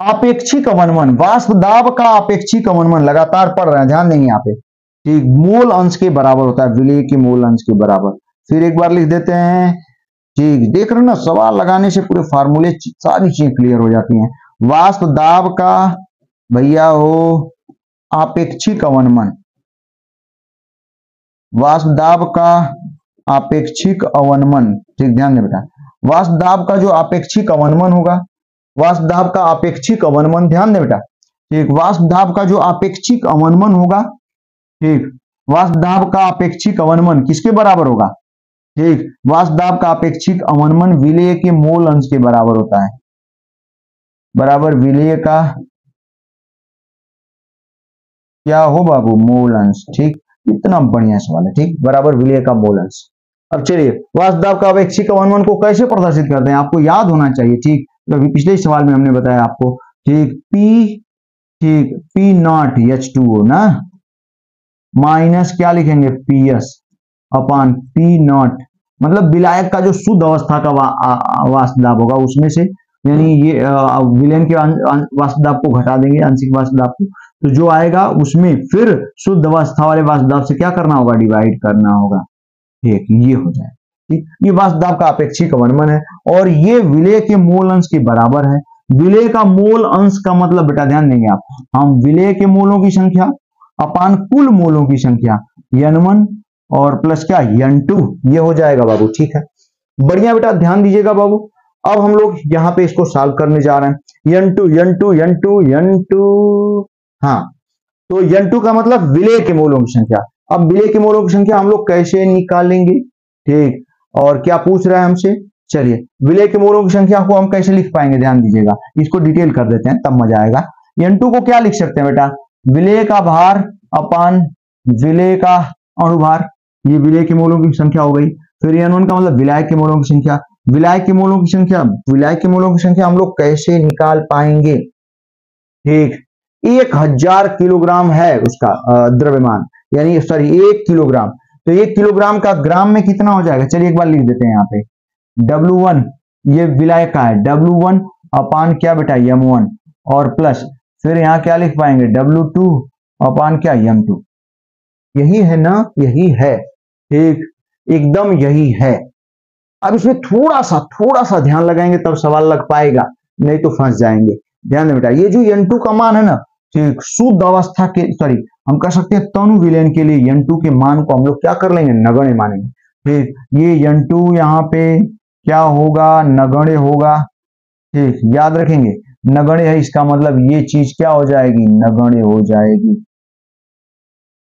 आपेक्षिक अवनमन, वाष्प दाब का आपेक्षिक अवनमन, लगातार पढ़ रहे हैं, ध्यान देंगे यहाँ पे, ठीक, मोल अंश के बराबर होता है, विलेय के मोल अंश के बराबर। फिर एक बार लिख देते हैं, ठीक, देख रहे हो ना, सवाल लगाने से पूरे फार्मूले सारी चीजें क्लियर हो जाती हैं। वाष्प दाब का भैया हो आपेक्षिक अवनमन, वाष्प दाब का आपेक्षिक अवनमन, ठीक, ध्यान दें बेटा, वाष्प दाब का जो आपेक्षिक अवनमन होगा, वाष्प दाब का आपेक्षिक अवनमन, ध्यान दें बेटा, ठीक, वाष्प दाब का जो आपेक्षिक अवनमन होगा, ठीक, वाष्प दाब का आपेक्षिक अवनमन किसके बराबर होगा, ठीक, वाष्प दाब का आपेक्षिक अवनमन विलेय के मोल अंश के बराबर होता है, बराबर विलेय का क्या हो बाबू, मोल अंश, ठीक, इतना बढ़िया सवाल है, ठीक, बराबर विलेय का मोल अंश। अब चलिए वाष्प दाब का आपेक्षिक अवनमन को कैसे प्रदर्शित करते हैं, आपको याद होना चाहिए, ठीक, तो अभी पिछले सवाल में हमने बताया आपको, ठीक, P, ठीक, P नॉट H2O ना, माइनस क्या लिखेंगे PS अपान P नॉट, मतलब विलायक का जो शुद्ध अवस्था का वाष्प दाब होगा उसमें से, यानी ये विलयन के वाष्प दाब को घटा देंगे, आंशिक वाष्प दाब को, तो जो आएगा उसमें फिर शुद्ध अवस्था वाले वाष्प दाब से क्या करना होगा, डिवाइड करना होगा, ठीक, ये हो जाए, ठीक, ये वाष्प दाब का आपेक्षिक अवनमन है और ये विलेय के मोल अंश के बराबर है। विलेय का मोल अंश का मतलब बेटा ध्यान देंगे आप, हम विलेय के मोलों की संख्या अपान कुल मोलों की संख्या N1 और प्लस क्या N2, ये हो जाएगा बाबू, ठीक है, बढ़िया बेटा, ध्यान दीजिएगा बाबू। अब हम लोग यहाँ पे इसको सॉल्व करने जा रहे हैं, N2, हाँ, तो N2 का मतलब विलेय के मोलों की संख्या। अब विलेय के मोलों की संख्या हम लोग कैसे निकालेंगे, ठीक, और क्या पूछ रहा है हमसे, चलिए विलेय के मोलों की संख्या को हम कैसे लिख पाएंगे, ध्यान दीजिएगा, इसको डिटेल कर देते हैं तब मजा आएगा। N2 को क्या लिख सकते हैं बेटा, विलेय का भार अपान विलेय का अणुभार, ये विलेय के मोलों की संख्या हो गई। फिर N1 का मतलब विलायक के मोलों की संख्या, विलायक के मोलों की संख्या, विलायक के मोलों की संख्या हम लोग कैसे निकाल पाएंगे, ठीक, 1000 किलोग्राम है उसका द्रव्यमान, यानी सॉरी 1 किलोग्राम, तो 1 किलोग्राम का ग्राम में कितना हो जाएगा, चलिए एक बार लिख देते हैं यहाँ पे, W1 ये विलायक का है, W1 अपान क्या बेटा M1 और प्लस फिर यहाँ क्या लिख पाएंगे W2 अपान क्या M2, यही है ना, यही है, ठीक, एकदम यही है। अब इसमें थोड़ा सा ध्यान लगाएंगे तब सवाल लग पाएगा, नहीं तो फंस जाएंगे। ध्यान दें बेटा, ये जो N2 का मान है ना, ठीक, शुद्ध अवस्था के, सॉरी हम कह सकते हैं तनु विलयन के लिए N2 के मान को हम लोग क्या कर लेंगे, नगण्य मानेंगे, ठीक, ये N2 यहाँ पे क्या होगा, नगण्य होगा, ठीक, याद रखेंगे नगण्य है, इसका मतलब ये चीज क्या हो जाएगी, नगण्य हो जाएगी,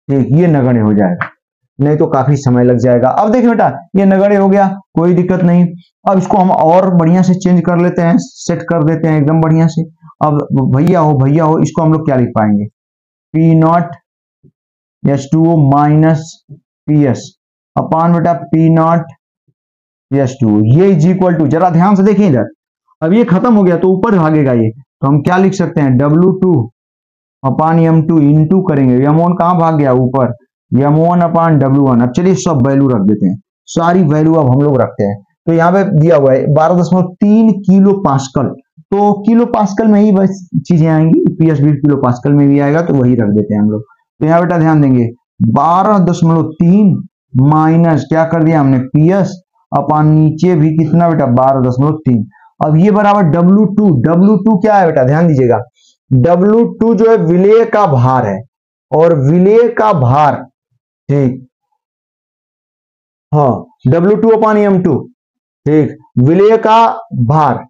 ठीक, ये नगण्य हो जाएगा, नहीं तो काफी समय लग जाएगा। अब देखिए बेटा ये नगण्य हो गया, कोई दिक्कत नहीं। अब इसको हम और बढ़िया से चेंज कर लेते हैं, सेट कर देते हैं एकदम बढ़िया से। अब भैया हो इसको हम लोग क्या लिख पाएंगे, P not H2O minus PS अपान बेटा P नॉट H2O, ये इज इक्वल टू, जरा ध्यान से देखिए इधर, अब ये खत्म हो गया तो ऊपर भागेगा ये, तो हम क्या लिख सकते हैं, W2 अपान M2 इंटू करेंगे, M1 कहां भाग गया ऊपर, M1 अपान W1। अब चलिए सब वैल्यू रख देते हैं, सारी वैल्यू अब हम लोग रखते हैं। तो यहाँ पे दिया हुआ है 12.3 किलो पास्कल, तो किलो पास्कल में ही बस चीजें आएंगी, PS भी किलो पास्कल में भी आएगा, तो वही रख देते हैं हम लोग। तो यहाँ बेटा ध्यान देंगे 12.3 माइनस क्या कर दिया हमने PS अपान नीचे भी कितना बेटा 12.3। अब ये बराबर W2 क्या है बेटा, ध्यान दीजिएगा, W2 जो है विलेय का भार है, और विलेय का भार, ठीक, हाँ W2 अपान M2, ठीक, विलेय का भार,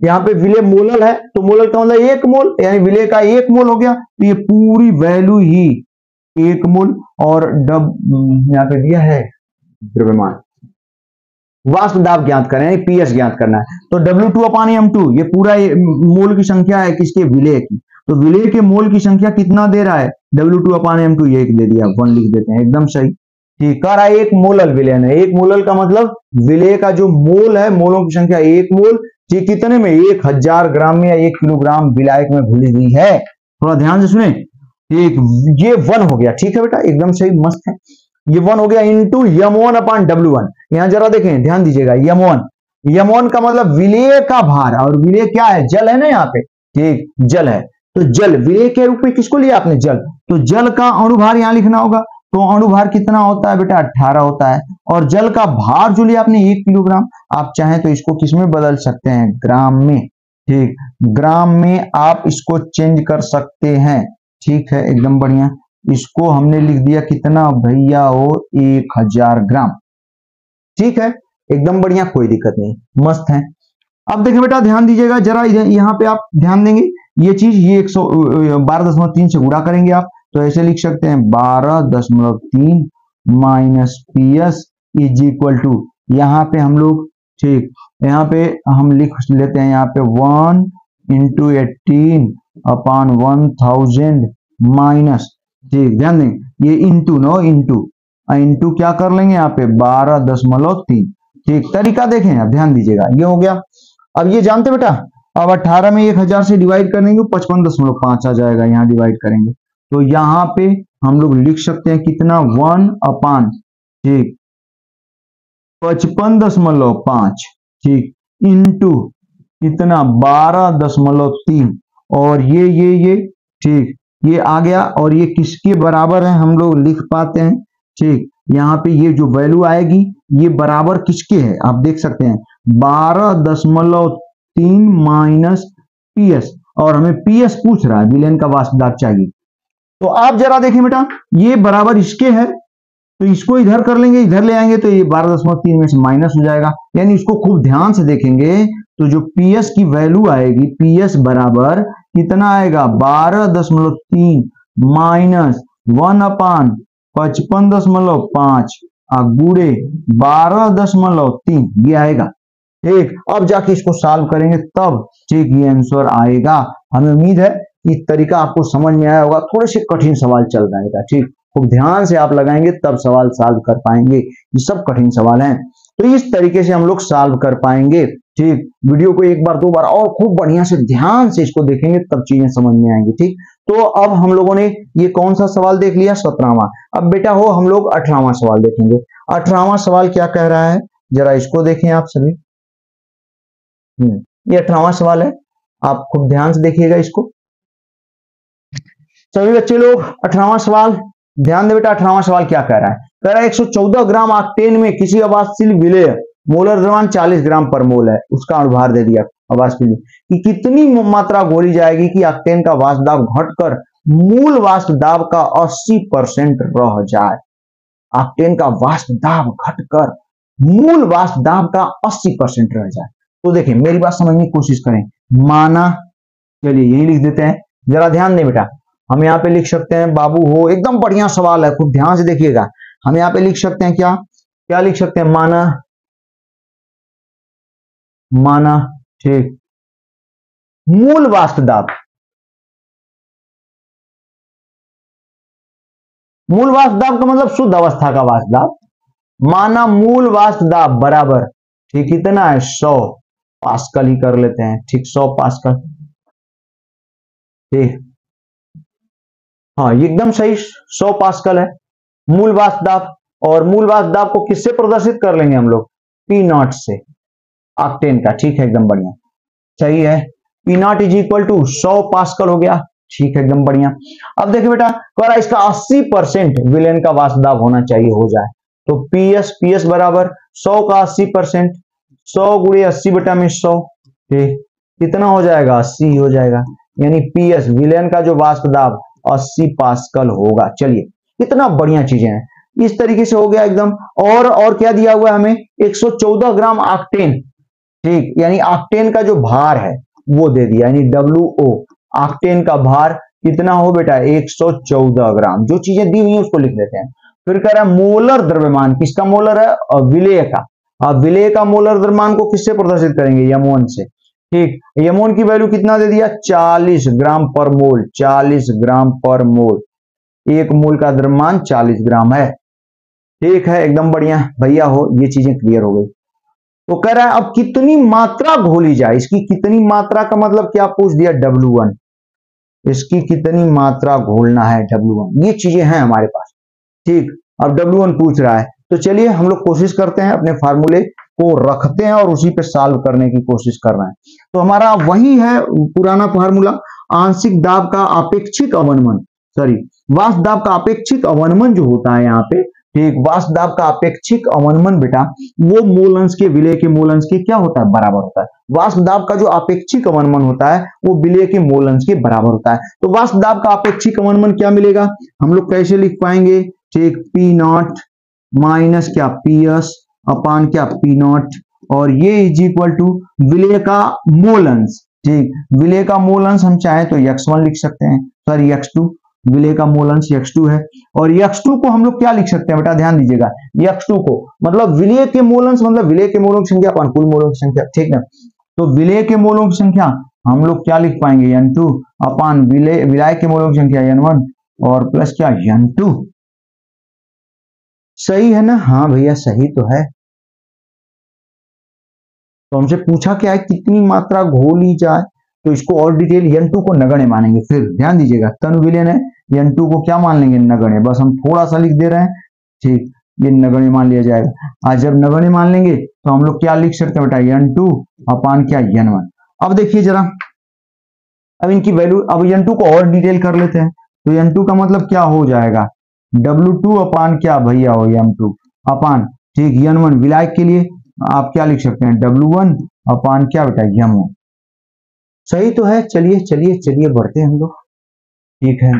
यहाँ पे विलेय मोलल है तो मोलल का मतलब 1 मोल, यानी विलेय का 1 मोल हो गया, तो ये पूरी वैल्यू ही 1 मोल। और यहाँ पे दिया है द्रव्यमान, वाष्प दाब ज्ञात करें, यानी PS ज्ञात करना है, तो W2 अपान M2 ये पूरा मोल की संख्या है किसके, विलेय की। तो विलेय के मोल की संख्या कितना दे रहा है, W2/M2, ये एक दे दिया, 1 लिख देते हैं, एकदम सही। ठीक, कह रहा है एक मोलल विलयन है। एक मोलल का मतलब विलेय का जो मोल है, मोलों की संख्या 1 मोल, ये कितने में, 1000 ग्राम में या 1 किलोग्राम विलायक में घुली हुई है। थोड़ा ध्यान से सुने। एक ये 1 हो गया, ठीक है बेटा, एकदम सही, मस्त है। ये 1 हो गया इंटू M1/W1। यहां जरा देखें, ध्यान दीजिएगा, M1 का मतलब विलेय का भार, और विलेय क्या है, जल है ना यहाँ पे, ठीक, जल है। तो जल विलेय के रूप में किसको लिया आपने, जल, तो जल का अणुभार यहां लिखना होगा। तो अणुभार कितना होता है बेटा, 18 होता है। और जल का भार जो लिया आपने 1 किलोग्राम, आप चाहें तो इसको किसमें बदल सकते हैं, ग्राम में। ठीक, ग्राम में आप इसको चेंज कर सकते हैं, ठीक है, एकदम बढ़िया। इसको हमने लिख दिया कितना भैया, वो 1000 ग्राम, ठीक है, एकदम बढ़िया, कोई दिक्कत नहीं, मस्त है। अब देखिए बेटा, ध्यान दीजिएगा जरा, यहाँ पे आप ध्यान देंगे, ये चीज, ये 112.3 से गुणा करेंगे आप, तो ऐसे लिख सकते हैं 12.3 minus PS is equal to, यहाँ पे हम लोग, ठीक, यहाँ पे हम लिख लेते हैं, यहाँ पे 1 इंटू 18/1000 माइनस, ठीक, ध्यान देंगे, ये इंटू नो, इंटू क्या कर लेंगे यहाँ पे 12.3, ठीक। तरीका देखें, अब ध्यान दीजिएगा, ये हो गया। अब ये जानते बेटा, अब 18 में 1000 से डिवाइड करेंगे 55.5 आ जाएगा, यहाँ डिवाइड करेंगे तो यहाँ पे हम लोग लिख सकते हैं कितना, 1/, ठीक, 55.5, ठीक, इंटू कितना 12.3, और ये ठीक, ये आ गया, और ये किसके बराबर है हम लोग लिख पाते हैं, ठीक, यहाँ पे ये जो वैल्यू आएगी ये बराबर किसके है, आप देख सकते हैं 12.3 माइनस PS, और हमें PS पूछ रहा है, विलयन का वाष्प दाब चाहिए। तो आप जरा देखें बेटा, ये बराबर इसके है, तो इसको इधर कर लेंगे, इधर ले आएंगे तो ये 12.3 में से माइनस हो जाएगा, यानी इसको खूब ध्यान से देखेंगे तो जो PS की वैल्यू आएगी, PS बराबर कितना आएगा, 12.3 माइनस 1/55.5 गुड़े 12.3, ये आएगा, ठीक। अब जाके इसको सॉल्व करेंगे तब, ठीक, ये आंसर आएगा। हमें उम्मीद है कि तरीका आपको समझ में आया होगा। थोड़े से कठिन सवाल चल जाएगा, ठीक, खूब ध्यान से आप लगाएंगे तब सवाल सॉल्व कर पाएंगे। ये सब कठिन सवाल हैं, तो इस तरीके से हम लोग सॉल्व कर पाएंगे, ठीक। वीडियो को एक बार 2 बार और खूब बढ़िया से ध्यान से इसको देखेंगे तब चीजें समझ में आएंगी, ठीक। तो अब हम लोगों ने ये कौन सा सवाल देख लिया, 17वां। अब बेटा हो हम लोग 18वां सवाल देखेंगे। 18वां सवाल क्या कह रहा है, जरा इसको देखें आप सभी। ये 18वां सवाल है, आप खूब ध्यान से देखिएगा इसको सभी बच्चे लोग। 18वां सवाल ध्यान दे बेटा, 18वां सवाल क्या कह रहा है, कह रहा है 114 ग्राम ऑक्टेन में किसी अवाष्पशील विलेय मोलर द्रव्यमान 40 ग्राम पर मोल है, उसका अणुभार दे दिया अवाष्पशील कि कितनी मात्रा घोली जाएगी कि ऑक्टेन का वाष्प दाब घटकर मूल वाष्प दाब का 80% रह जाए। ऑक्टेन का वाष्प दाब घटकर मूल वाष्प दाब का 80% रह जाए। तो देखिए मेरी बात समझने की कोशिश करें, माना, चलिए यही लिख देते हैं, जरा ध्यान दें बेटा, हम यहाँ पे लिख सकते हैं बाबू हो, एकदम बढ़िया सवाल है, खूब ध्यान से देखिएगा। हम यहाँ पे लिख सकते हैं क्या क्या लिख सकते हैं, माना, ठीक, मूल वाष्प दाब, मूल वाष्प दाब का मतलब शुद्ध अवस्था का वाष्प दाब, माना मूल वाष्प दाब बराबर, ठीक, कितना है 100 पास्कल ही कर लेते हैं, ठीक, 100 पास्कल, ठीक, हाँ एकदम सही, 100 पास्कल है मूल वाष्प दाब। और मूल वाष्प दाब को किससे प्रदर्शित कर लेंगे हम लोग, P0 से, ऑक्टेन का, ठीक है, एकदम बढ़िया, सही है। P0 is equal to 100 pascal हो गया, ठीक है, एकदम बढ़िया। अब देखिए बेटा, कह रहा इसका 80% विलयन का वाष्प दाब होना चाहिए, हो जाए तो PS बराबर 100 का 80%, 100 गुणे 80 बटा में 100, ठीक, कितना हो जाएगा, 80 हो जाएगा, यानी PS विलयन का जो वाष्प दाब 80 पास्कल होगा। चलिए कितना बढ़िया चीजें हैं, इस तरीके से हो गया एकदम। और क्या दिया हुआ है हमें, 114 ग्राम ऑक्टेन, ठीक, यानी ऑक्टेन का जो भार है वो दे दिया, यानी WO, ऑक्टेन का भार कितना हो बेटा, 114 ग्राम। जो चीजें दी हुई है उसको लिख लेते हैं। फिर कह रहा है मोलर द्रव्यमान, किसका मोलर है, विलेय का। अब विलेय का मोलर द्रव्यमान को किससे प्रदर्शित करेंगे, M1 से। ठीक, यमोन की वैल्यू कितना दे दिया 40 ग्राम पर मोल, 40 ग्राम पर मोल, एक मोल का द्रव्यमान 40 ग्राम है। ठीक है, एकदम बढ़िया भैया हो, ये चीजें क्लियर हो गई। तो कह रहा है अब कितनी मात्रा घोली जाए, इसकी कितनी मात्रा का मतलब क्या पूछ दिया W1, इसकी कितनी मात्रा घोलना है W1, ये चीजें हैं हमारे पास। ठीक, अब W1 पूछ रहा है, तो चलिए हम लोग कोशिश करते हैं, अपने फार्मूले को रखते हैं और उसी पे सॉल्व करने की कोशिश कर रहे हैं। तो हमारा वही है पुराना फार्मूला, आंशिक दाब का अपेक्षिक अवनमन, सॉरी वाष्प दाब का अपेक्षिक अवनमन जो होता है यहाँ पे, ठीक, वाष्प दाब का अपेक्षिक अवनमन बेटा वो मोल अंश के विलय के मोल अंश के क्या होता है, बराबर होता है। वाष्प दाब का जो अपेक्षिक अवनमन होता है वो विलय के मोल अंश के बराबर होता है। तो वाष्प दाब का अपेक्षिक अवनमन क्या मिलेगा, हम लोग कैसे लिख पाएंगे, ठीक, पी नॉट माइनस क्या पी एस अपान क्या पी नॉट, और ये इज इक्वल टू विलय का मोल अंश। ठीक, विलय का मोल अंश हम चाहे तो x1 लिख सकते हैं, सॉरी x2, विलय का मोल अंश x2 है, और x2 को हम लोग क्या लिख सकते हैं बेटा, ध्यान दीजिएगा, x2 को मतलब विलय के मोल अंश मतलब विलय के मोलों की संख्या अपान कुल मोलों की संख्या। ठीक है, तो विलय के मोलों की संख्या हम लोग क्या लिख पाएंगे, n2 अपान विलय के मोलों की संख्या n1 और प्लस क्या n2। सही है ना, हाँ भैया सही तो है। तो हमसे पूछा क्या है, कितनी मात्रा घोली जाए, तो इसको और डिटेल n2 को नगण्य मानेंगे। फिर ध्यान दीजिएगा, तनु विलयन है, n2 को क्या मान लेंगे, नगण्य, बस हम थोड़ा सा लिख दे रहे हैं। ठीक, ये नगण्य मान लिया जाएगा। आज जब नगण्य मान लेंगे तो हम लोग क्या लिख सकते हैं बेटा, n2 अपान क्या n1। अब देखिए जरा, अब इनकी वैल्यू, अब n2 को और डिटेल कर लेते हैं। तो n2 का मतलब क्या हो जाएगा, W2 अपान क्या भैया हो m2 अपान, ठीक, n1 विलायक के लिए आप क्या लिख सकते हैं, W1 अपान क्या बेटा m1। सही तो है, चलिए चलिए चलिए बढ़ते हैं हम लोग। ठीक है,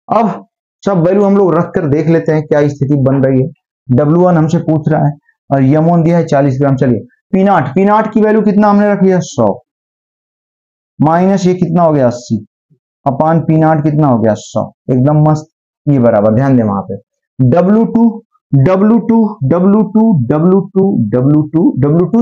अब सब वैल्यू हम लोग रख कर देख लेते हैं क्या स्थिति बन रही है। W1 हमसे पूछ रहा है और m1 दिया है 40 ग्राम। चलिए P0 की वैल्यू कितना हमने रख लिया 100, माइनस ये कितना हो गया 80 अपान P0 कितना हो गया 100, एकदम मस्त, ये बराबर, ध्यान दें वहां पे W2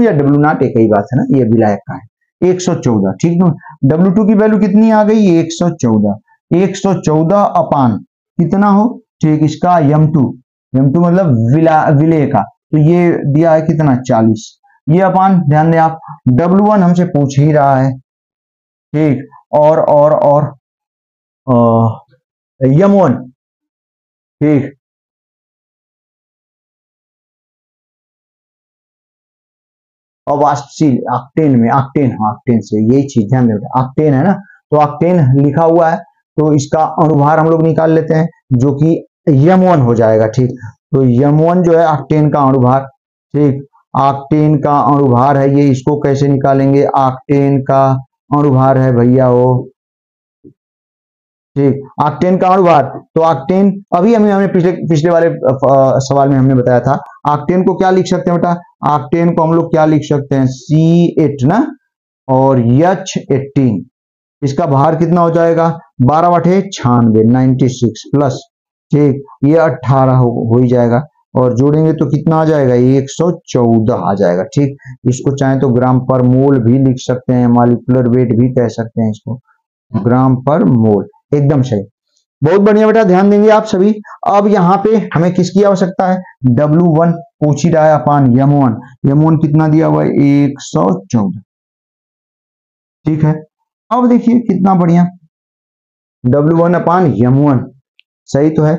या W0 एक ही बात है ना, ये विलायक का है 114। ठीक ना, W2 की वैल्यू कितनी आ गई 114, 114 अपान कितना हो, ठीक, इसका m2 मतलब विलय का, तो ये दिया है कितना 40, ये अपान, ध्यान दें आप, W1 हमसे पूछ ही रहा है। ठीक, और m1, ठीक, अवाष्पशील ऑक्टेन से, यही चीज ध्यान दें, ऑक्टेन है ना, तो ऑक्टेन लिखा हुआ है, तो इसका अणुभार हम लोग निकाल लेते हैं जो कि m1 हो जाएगा। ठीक, तो m1 जो है ऑक्टेन का अणुभार, ठीक, ऑक्टेन का अणुभार है ये, इसको कैसे निकालेंगे, ऑक्टेन का अणुभार है भैया वो, ठीक, ऑक्टेन का अणुभार, तो ऑक्टेन अभी हमने पिछले वाले सवाल में हमने बताया था, ऑक्टेन को क्या लिख सकते हैं बेटा, ऑक्टेन को हम लोग क्या लिख सकते हैं C8 ना, और H18, इसका भार कितना हो जाएगा 12 बटे 96, 96 प्लस, ठीक, ये 18 हो ही जाएगा, और जोड़ेंगे तो कितना आ जाएगा 114 आ जाएगा। ठीक, इसको चाहे तो ग्राम पर मोल भी लिख सकते हैं, मॉलिक्यूलर वेट भी कह सकते हैं इसको, ग्राम पर मोल, एकदम सही, बहुत बढ़िया बेटा, ध्यान देंगे आप सभी। अब यहाँ पे हमें किसकी आवश्यकता है, W1 पूछ ही रहा है अपान m1 कितना दिया हुआ है 114। ठीक है, अब देखिए कितना बढ़िया, W1 अपान m1, सही तो है।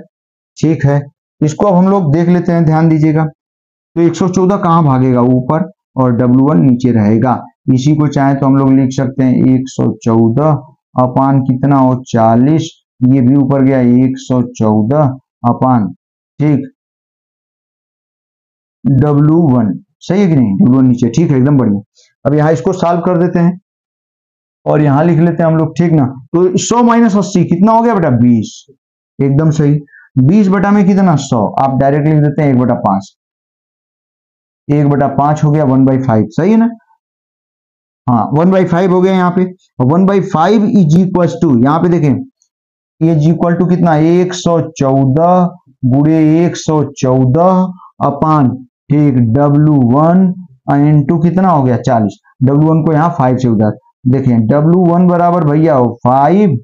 ठीक है, इसको अब हम लोग देख लेते हैं, ध्यान दीजिएगा, तो 114 कहाँ भागेगा ऊपर और W1 नीचे रहेगा, इसी को चाहे तो हम लोग लिख सकते हैं 114 अपान कितना हो 40, ये भी ऊपर गया 114 अपान, ठीक, W1, सही है कि नहीं, W1 नीचे, ठीक है, एकदम बढ़िया। अब यहाँ इसको सॉल्व कर देते हैं और यहाँ लिख लेते हैं हम लोग, ठीक ना, तो 100 माइनस 80 कितना हो गया बेटा 20, एकदम सही, 20 बटा में कितना 100, आप डायरेक्ट लिख देते हैं 1/5, 1/5 हो गया 1/5, सही है ना, हाँ 1/5 हो गया यहाँ पे, 1/5 इज इक्वल टू, यहाँ पे देखें इज इक्वल टू कितना 114 गुणे 114 अपान, ठीक, W1 इंटू कितना हो गया 40, W1 को यहाँ 5 से उधर देखें, W1 बराबर भैया हो 5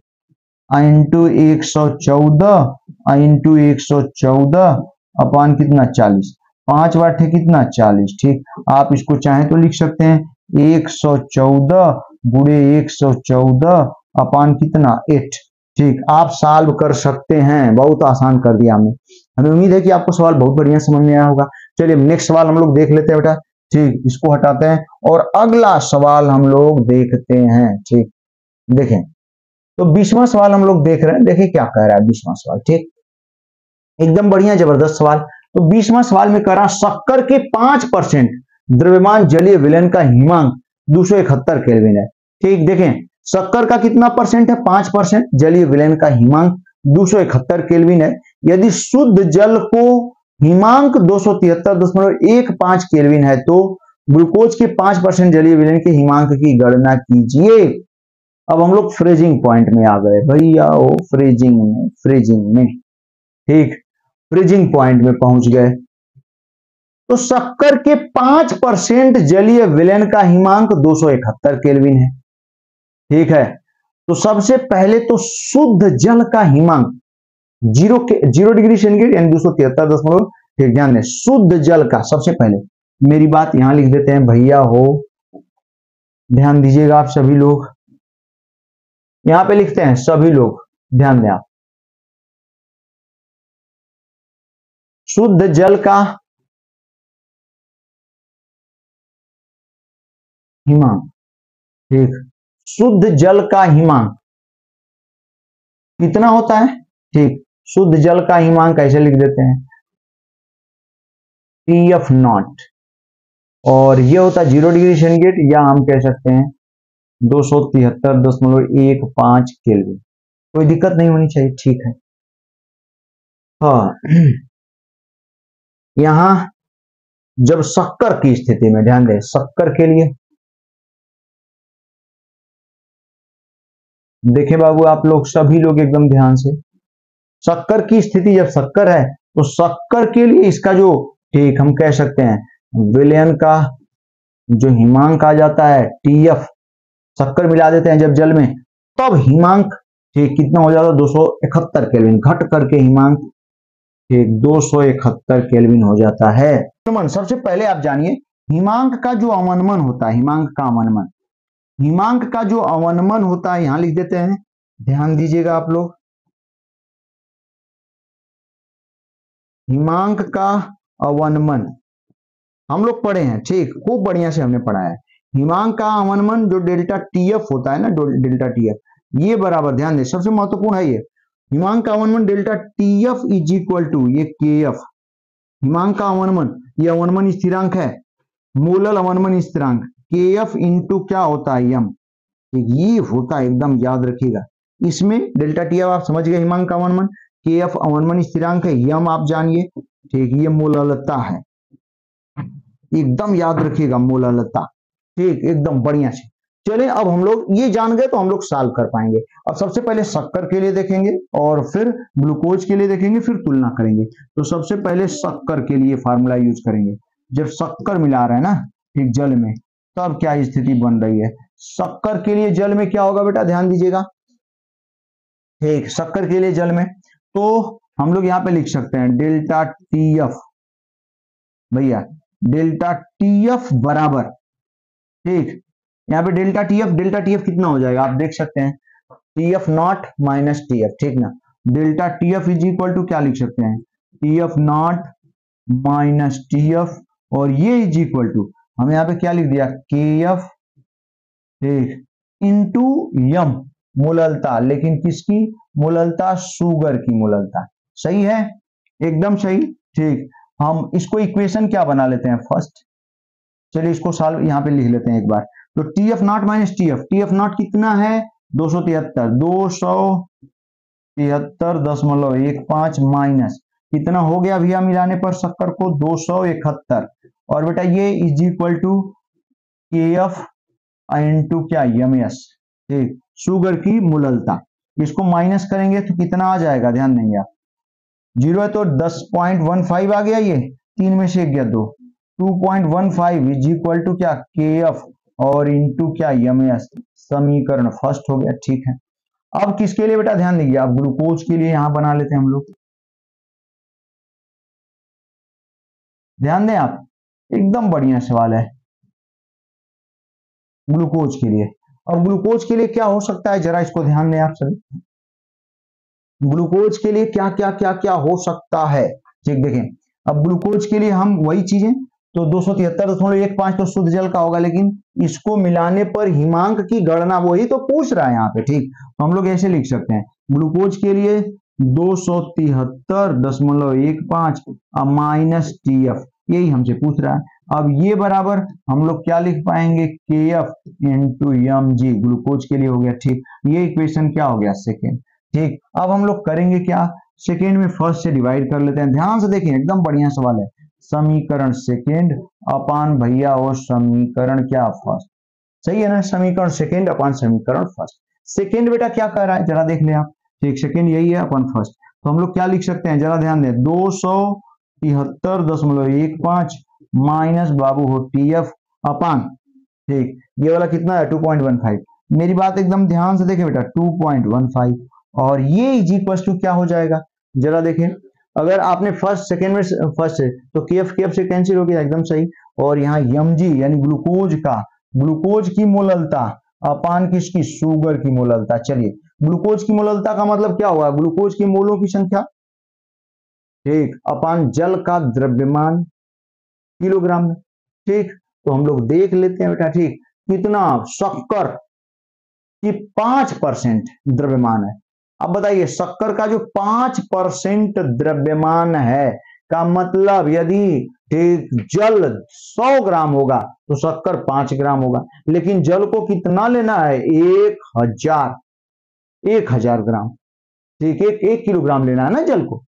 इंटू 114 इंटू 114 अपान कितना 40, 5 वाट है कितना 40। ठीक, आप इसको चाहें तो लिख सकते हैं 114 गुणे 114 अपान कितना 8। ठीक, आप सॉल्व कर सकते हैं, बहुत आसान कर दिया हमने। हमें उम्मीद है कि आपको सवाल बहुत बढ़िया समझ में आया होगा। चलिए नेक्स्ट सवाल हम लोग देख लेते हैं बेटा। ठीक, इसको हटाते हैं और अगला सवाल हम लोग देखते हैं। ठीक, देखें तो 20वां सवाल हम लोग देख रहे हैं, देखिए क्या कह रहा है 20वां सवाल। ठीक, एकदम बढ़िया जबरदस्त सवाल। तो 20वां सवाल में कह रहा शक्कर के 5% द्रव्यमान जलीय विलयन का हिमांक 271 केल्विन है। ठीक, देखें शक्कर का कितना परसेंट है 5%, जलीय विलयन का हिमांक 271 केल्विन है। यदि शुद्ध जल को हिमांक 273.15 केल्विन है तो ग्लूकोज के 5% जलीय विलयन के हिमांक की गणना कीजिए। अब हम लोग फ्रीजिंग पॉइंट में आ गए भैया, ओ फ्रीजिंग में ठीक, फ्रीजिंग पॉइंट में पहुंच गए। तो शक्कर के 5% जलीय विलयन का हिमांक 271 केल्विन है। ठीक है, तो सबसे पहले तो शुद्ध जल का हिमांक 0 डिग्री सेंटीग्रेड यानी 273 ठीक, ध्यान दें शुद्ध जल का। सबसे पहले मेरी बात यहां लिख देते हैं भैया हो, ध्यान दीजिएगा आप सभी लोग, यहां पे लिखते हैं सभी लोग, ध्यान दें आप, शुद्ध जल का हिमांक। ठीक, शुद्ध जल का हिमांक कितना होता है। ठीक, शुद्ध जल का हिमांक ऐसे लिख देते हैं TF नॉट, और ये होता है 0 डिग्री सेंटीग्रेड या हम कह सकते हैं 273.15 केल्विन। कोई दिक्कत नहीं होनी चाहिए। ठीक है, हाँ यहां जब शक्कर की स्थिति में ध्यान दें, शक्कर के लिए देखें बाबू आप लोग सभी लोग एकदम ध्यान से, शक्कर की स्थिति जब शक्कर है तो शक्कर के लिए इसका जो ठीक हम कह सकते हैं विलयन का जो हिमांक आ जाता है TF, शक्कर मिला देते हैं जब जल में तब हिमांक ठीक कितना हो जाता है 271 केल्विन, घट करके हिमांक ठीक 271 केल्विन हो जाता है। सबसे पहले आप जानिए हिमांक का जो अवनमन होता है, हिमांक का जो अवनमन होता है यहां लिख देते हैं, ध्यान दीजिएगा आप लोग, हिमांक का अवनमन हम लोग पढ़े हैं। ठीक, खूब बढ़िया से हमने पढ़ा है। हिमांक का अवनमन जो डेल्टा TF होता है ना, डेल्टा TF, ये बराबर ध्यान दें सबसे महत्वपूर्ण है ये, हिमांक का अवनमन delta TF is equal to ये KF, हिमांक का अवनमन ये अवनमन स्थिरांक है, मोलल अवनमन स्थिरांक KF इंटू क्या होता है यम। ये होता है, एकदम याद रखिएगा, इसमें डेल्टा TF आप समझ गए हिमांक का अवनमन, KF अवनमन स्थिरांक है, यम आप जानिए ठीक, ये मोललता है, एकदम याद रखिएगा मोललता। ठीक, एकदम बढ़िया से। चलिए अब हम लोग ये जान गए तो हम लोग सॉल्व कर पाएंगे। अब सबसे पहले शक्कर के लिए देखेंगे और फिर ग्लूकोज के लिए देखेंगे, फिर तुलना करेंगे। तो सबसे पहले शक्कर के लिए फार्मूला यूज करेंगे। जब शक्कर मिला रहे हैं ना ठीक जल में, तब क्या स्थिति बन रही है। शक्कर के लिए जल में क्या होगा बेटा, ध्यान दीजिएगा। ठीक, शक्कर के लिए जल में तो हम लोग यहाँ पे लिख सकते हैं डेल्टा TF भैया, डेल्टा TF बराबर ठीक, यहाँ पे डेल्टा TF कितना हो जाएगा आप देख सकते हैं, TF नॉट माइनस TF। ठीक ना, delta TF is equal to क्या लिख सकते हैं, TF नॉट माइनस TF, और ये इज इक्वल टू हम यहाँ पे क्या लिख दिया KF ठीक इंटू यम, मोललता, लेकिन किसकी मोललता, शुगर की मोललता। सही है, एकदम सही। ठीक, हम इसको इक्वेशन क्या बना लेते हैं फर्स्ट, चलिए इसको सॉल्व यहाँ पे लिख लेते हैं एक बार। तो TF not minus TF not कितना है 273.15 माइनस कितना हो गया भैया मिलाने पर शक्कर को 271, और बेटा ये is equal to KF into क्या MS ठीक, शुगर की मोललता। इसको माइनस करेंगे तो कितना आ जाएगा, ध्यान देंगे आप, 0 है तो 10.15 आ गया, ये 3 में से 1 गया 2, 2.15 इज इक्वल टू क्या KF और इंटू क्या यमएस, समीकरण फर्स्ट हो गया। ठीक है, अब किसके लिए बेटा ध्यान दीजिए, अब ग्लूकोज के लिए यहां बना लेते हैं हम लोग। ध्यान दें आप, एकदम बढ़िया सवाल है ग्लूकोज के लिए। और ग्लूकोज के लिए क्या हो सकता है, जरा इसको ध्यान दें आप सभी। ग्लूकोज के लिए क्या क्या क्या क्या हो सकता है, ठीक देखें। अब ग्लूकोज के लिए हम वही चीजें, तो 273.15 तो शुद्ध जल का होगा, लेकिन इसको मिलाने पर हिमांक की गणना, वही तो पूछ रहा है यहाँ पे। ठीक, तो हम लोग ऐसे लिख सकते हैं, ग्लूकोज के लिए 273.15 माइनस TF, यही हमसे पूछ रहा है। अब ये बराबर हम लोग क्या लिख पाएंगे, KF इंटू mg, ग्लूकोज के लिए हो गया। ठीक, ये इक्वेशन क्या हो गया, सेकेंड। ठीक, अब हम लोग करेंगे क्या, सेकेंड में फर्स्ट से डिवाइड कर लेते हैं। ध्यान से देखें, एकदम बढ़िया सवाल है। समीकरण सेकेंड अपान भैया और समीकरण क्या फर्स्ट, सही है ना, समीकरण सेकेंड अपान समीकरण फर्स्ट। सेकेंड बेटा क्या कर रहा है, जरा देख ले आप। ठीक, सेकेंड यही है अपन फर्स्ट, तो हम लोग क्या लिख सकते हैं, जरा ध्यान दें, 273.15 माइनस बाबू हो TF अपान, ठीक, ये वाला कितना है 2.15। मेरी बात एकदम ध्यान से देखें बेटा, 2.15, और ये इज इक्वल टू क्या हो जाएगा, जरा देखें। अगर आपने फर्स्ट सेकेंड में फर्स्ट है तो केएफ से कैंसिल हो गया, एकदम सही। और यहाँ mg यानी ग्लूकोज की मोललता अपान किसकी, शुगर की मोललता। चलिए, ग्लूकोज की मोललता का मतलब क्या हुआ, ग्लूकोज की मोलों की संख्या, ठीक, अपान जल का द्रव्यमान किलोग्राम में। ठीक, तो हम लोग देख लेते हैं बेटा। ठीक, कितना, शक्कर की 5% द्रव्यमान है। अब बताइए, शक्कर का जो 5% द्रव्यमान है का मतलब, यदि ठीक जल 100 ग्राम होगा तो शक्कर 5 ग्राम होगा, लेकिन जल को कितना लेना है, 1000 ग्राम। ठीक, एक किलोग्राम लेना है ना जल को,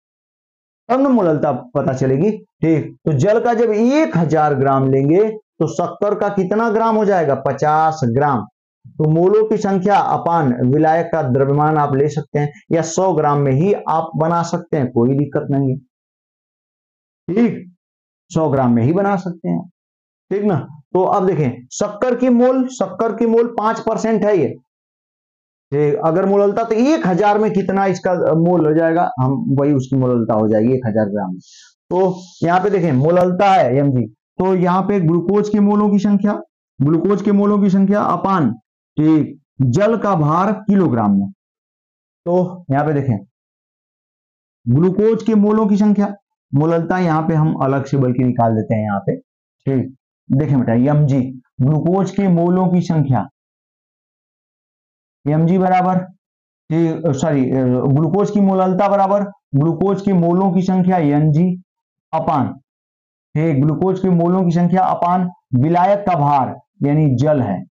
तब ना मोललता पता चलेगी। ठीक, तो जल का जब 1000 ग्राम लेंगे तो शक्कर का कितना ग्राम हो जाएगा, 50 ग्राम। तो मोलों की संख्या अपान विलायक का द्रव्यमान आप ले सकते हैं, या 100 ग्राम में ही आप बना सकते हैं, कोई दिक्कत नहीं है। ठीक, 100 ग्राम में ही बना सकते हैं, ठीक ना। तो अब देखें, शक्कर की मोल 5% है ये। अगर मोललता तो 1000 में कितना इसका मोल हो जाएगा, हम वही उसकी मोललता हो जाएगी 1000 ग्राम। तो यहाँ पे देखें, मोललता है mg, तो यहाँ पे ग्लूकोज के मोलों की संख्या अपान, ठीक, जल का भार किलोग्राम में। तो यहाँ पे देखें, ग्लूकोज के मोलों की संख्या, मोललता यहाँ पे हम अलग से बल्कि निकाल देते हैं यहाँ पे। ठीक, देखें बेटा, mg ग्लूकोज के मोलों की संख्या, mg बराबर, सॉरी, ग्लूकोज की मोललता बराबर ग्लूकोज के मोलों की संख्या ng अपान, ठीक, ग्लूकोज के मोलों की संख्या अपान विलायक का भार, यानी जल है,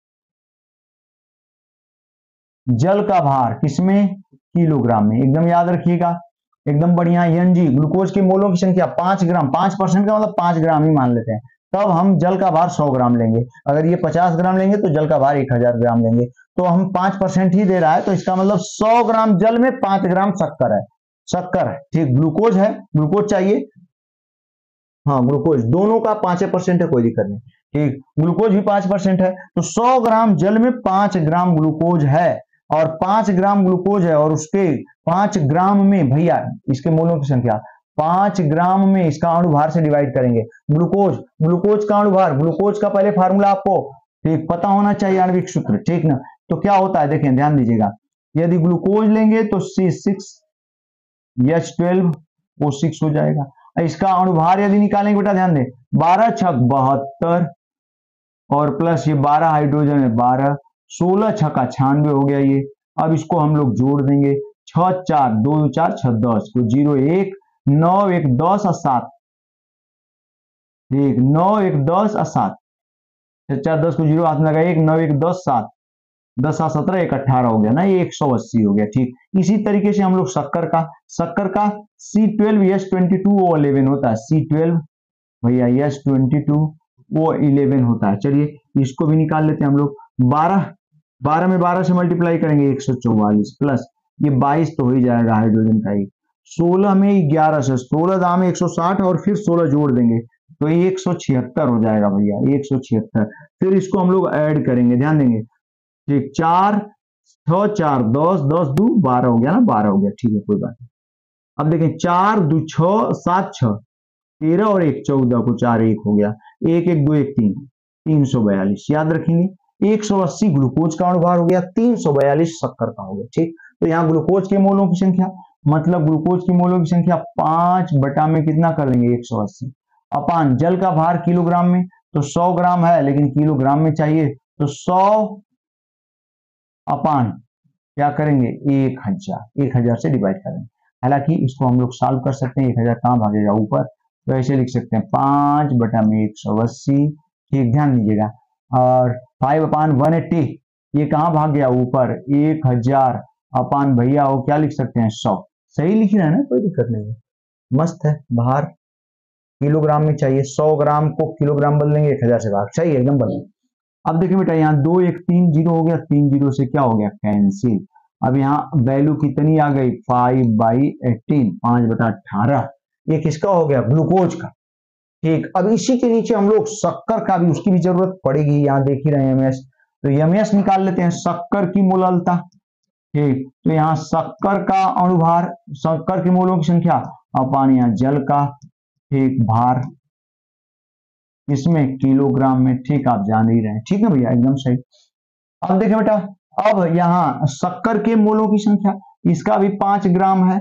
जल का भार किसमें, किलोग्राम में। एकदम याद रखिएगा, एकदम बढ़िया। ng ग्लूकोज के मोलों की संख्या 5 ग्राम, 5% का मतलब 5 ग्राम ही मान लेते हैं, तब हम जल का भार 100 ग्राम लेंगे। अगर ये 50 ग्राम लेंगे तो जल का भार 1000 ग्राम लेंगे। तो हम 5% ही दे रहा है, तो इसका मतलब 100 ग्राम जल में 5 ग्राम शक्कर है, ठीक, ग्लूकोज है, ग्लूकोज चाहिए, हाँ ग्लूकोज, दोनों का 5% है, कोई दिक्कत नहीं। ठीक, ग्लूकोज भी 5% है, तो 100 ग्राम जल में 5 ग्राम ग्लूकोज है, और 5 ग्राम ग्लूकोज है, और उसके 5 ग्राम में भैया इसके मोलों की संख्या 5 ग्राम में इसका अणुभार से डिवाइड करेंगे। ग्लूकोज का अणुभार, ग्लूकोज का पहले फार्मूला आपको ठीक पता होना चाहिए, आणविक सूत्र, ठीक ना। तो क्या होता है, देखें ध्यान दीजिएगा, यदि ग्लूकोज लेंगे तो C6H12O6 हो जाएगा। इसका अणुभार यदि निकालेंगे बेटा, ध्यान दें, 12 छक 72, और प्लस ये 12 हाइड्रोजन है 12, 16 छका 96 हो गया ये। अब इसको हम लोग जोड़ देंगे, 6 4 2 4 6 10 को 0 1 9 1 10 और 7, ठीक, 9 1 10 और 7, 4 10 को 0 हाथ में लगा, 1 9 1 10 7 10 7 17 1 18 हो गया ना, ये 180 हो गया। ठीक, इसी तरीके से हम लोग शक्कर का C12H22O11 होता है, C12 भैया H22O11 होता है। चलिए इसको भी निकाल लेते हैं हम लोग, 12 में 12 से मल्टीप्लाई करेंगे 144, प्लस ये 22 तो हो ही जाएगा हाइड्रोजन का ही, 16 में 11 से 16 दाम 160, और फिर 16 जोड़ देंगे तो 176 हो जाएगा भैया, 176। फिर इसको हम लोग ऐड करेंगे, ध्यान देंगे। ठीक, 4 6 4 10 10 2 12 हो गया ना, 12 हो गया, ठीक है कोई बात नहीं। अब देखें 4 2 6 7 6 13 और 1 14 को 4 1 हो गया, 1 1 2 1 3 342 याद रखेंगे। 180 ग्लूकोज का अणुभार हो गया, 342 शक्कर का हो गया। ठीक, तो यहाँ ग्लूकोज के मोलों की संख्या, मतलब ग्लूकोज की मोलों की संख्या 5 बटा में कितना कर लेंगे 180 अपान जल का भार किलोग्राम में, तो 100 ग्राम है लेकिन किलोग्राम में चाहिए, तो 100 अपान क्या करेंगे 1000 से डिवाइड करेंगे। हालांकि इसको हम लोग सॉल्व कर सकते हैं, 1000 कहां भागेगा ऊपर, तो ऐसे लिख सकते हैं 5 बटा में 180। ठीक, ध्यान दीजिएगा। और 5 अपान 180 ये कहां भाग गया ऊपर, 1000 अपान भैया वो क्या लिख सकते हैं 100। सही लिख रहे हैं ना, कोई दिक्कत नहीं है, मस्त है। भार किलोग्राम में चाहिए, 100 ग्राम को किलोग्राम बदलेंगे 1000 से भाग, सही एकदम बदल। अब देखिए बेटा यहाँ 2 1 3 0 हो गया, 3 0 से क्या हो गया कैंसिल। अब यहाँ वैल्यू कितनी आ गई 5/18, 5 बटा 18। ये किसका हो गया ग्लूकोज का। ठीक, अब इसी के नीचे हम लोग शक्कर का भी, उसकी भी जरूरत पड़ेगी, यहाँ देख ही रहे हैं एमएस, तो एमएस निकाल लेते हैं, शक्कर की मोललता। ठीक, तो यहाँ शक्कर का अणुभार, शक्कर के मोलों की संख्या अपान यहाँ जल का ठीक भार, इसमें किलोग्राम में। ठीक, आप जान ही रहे हैं, ठीक है भैया एकदम सही। अब देखिए बेटा, अब यहाँ शक्कर के मोलों की संख्या, इसका भी 5 ग्राम है,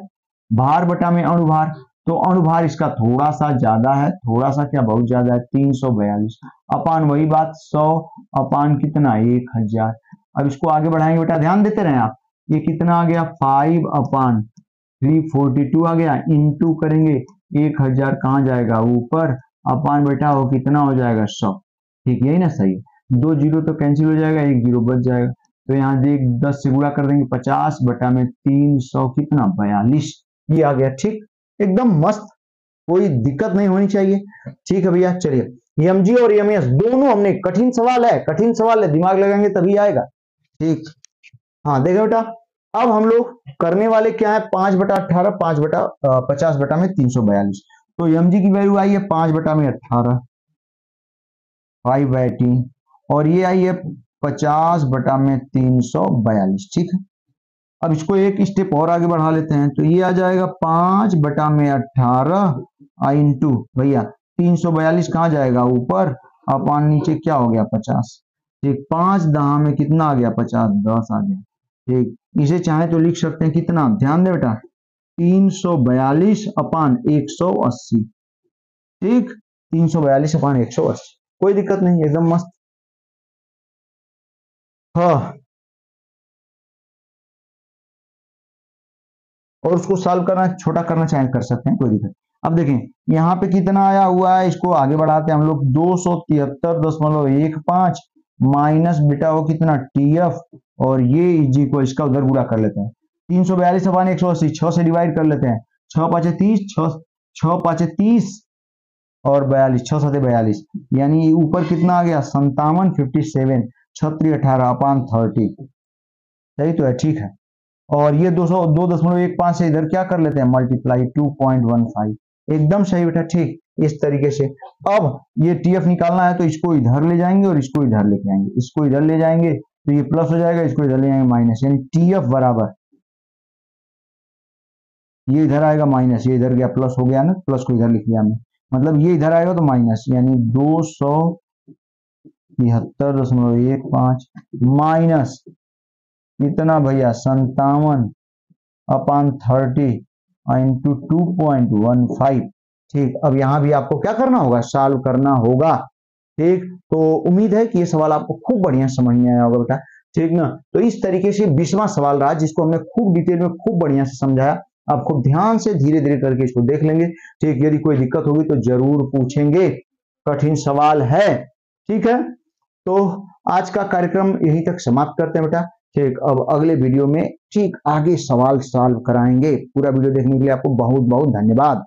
भार बटा में अणुभार, तो अणुभार इसका थोड़ा सा ज्यादा है, थोड़ा सा क्या बहुत ज्यादा है 342 अपान वही बात 100 अपान कितना 1000। अब इसको आगे बढ़ाएंगे बेटा, ध्यान देते रहे आप, ये कितना आ गया 5 अपान 342 आ गया, इंटू करेंगे 1000 कहां जाएगा ऊपर, अपान बेटा वो कितना हो जाएगा 100। ठीक, यही ना सही है, 2 जीरो तो कैंसिल हो जाएगा, 1 जीरो बच जाएगा, तो यहाँ देख 10 से गुणा कर देंगे, 50 बटा में 300 कितना 42, ये आ गया। ठीक, एकदम मस्त, कोई दिक्कत नहीं होनी चाहिए। ठीक है भैया, चलिए एमजी और एमएस दोनों हमने, कठिन सवाल है, कठिन सवाल है, दिमाग लगाएंगे तभी आएगा। ठीक, हाँ देखो बेटा, अब हम लोग करने वाले क्या है 5 बटा 18, 5 बटा 50 बटा में 342, तो एमजी की वैल्यू आई है 5 बटा में 18 5/18, और ये आई है 50 बटा में 342। ठीक है, अब इसको एक स्टेप और आगे बढ़ा लेते हैं, तो ये आ जाएगा 5 बटा में 18 इंटू भैया 342 कहां जाएगा ऊपर, अपान नीचे क्या हो गया 50। ठीक, 5 दहा में कितना आ गया 50, 10 आ गया। ठीक, इसे चाहे तो लिख सकते हैं कितना, ध्यान दे बेटा 342 अपान 180। ठीक, 342 अपान 180, कोई दिक्कत नहीं, एकदम मस्त। हाँ, और उसको सॉल्व करना, छोटा करना चाहे कर सकते हैं, कोई दिक्कत। अब देखें यहाँ पे कितना आया हुआ है, इसको आगे बढ़ाते हैं हम लोग, 273.15 माइनस बेटा वो कितना टीएफ, और ये इज इक्वल, इसका उधर गुणा कर लेते हैं, 342 अपान 180, 6 से डिवाइड कर लेते हैं, 6 5 30, 6 5 30 और 42, 6 7 42, यानी ऊपर कितना आ गया 57 57, 36 18 अपान 30, सही तो है। ठीक है, और ये 202.15 से इधर क्या कर लेते हैं मल्टीप्लाई 2.15, एकदम सही बेटा। ठीक, इस तरीके से अब ये टीएफ निकालना है, तो इसको इधर ले जाएंगे और इसको इधर लेके आएंगे, इसको इधर ले जाएंगे तो ये प्लस हो जाएगा, इसको इधर ले जाएंगे माइनस, यानी टीएफ बराबर ये इधर आएगा माइनस, ये इधर गया प्लस हो गया ना, प्लस को इधर लिख लिया हमने, मतलब ये इधर आएगा तो माइनस, यानी 273.15 माइनस कितना भैया 57 अपान 30 इंटू 2.15। ठीक, अब यहां भी आपको क्या करना होगा, सॉल्व करना होगा। ठीक, तो उम्मीद है कि ये सवाल आपको खूब बढ़िया समझ में आया होगा बेटा। ठीक ना, तो इस तरीके से 20वां सवाल रहा, जिसको हमने खूब डिटेल में खूब बढ़िया से समझाया। आप खूब ध्यान से धीरे धीरे करके इसको देख लेंगे। ठीक, यदि कोई दिक्कत होगी तो जरूर पूछेंगे, कठिन सवाल है। ठीक है, तो आज का कार्यक्रम यहीं तक समाप्त करते हैं बेटा। ठीक, अब अगले वीडियो में ठीक आगे सवाल सॉल्व कराएंगे। पूरा वीडियो देखने के लिए आपको बहुत बहुत धन्यवाद।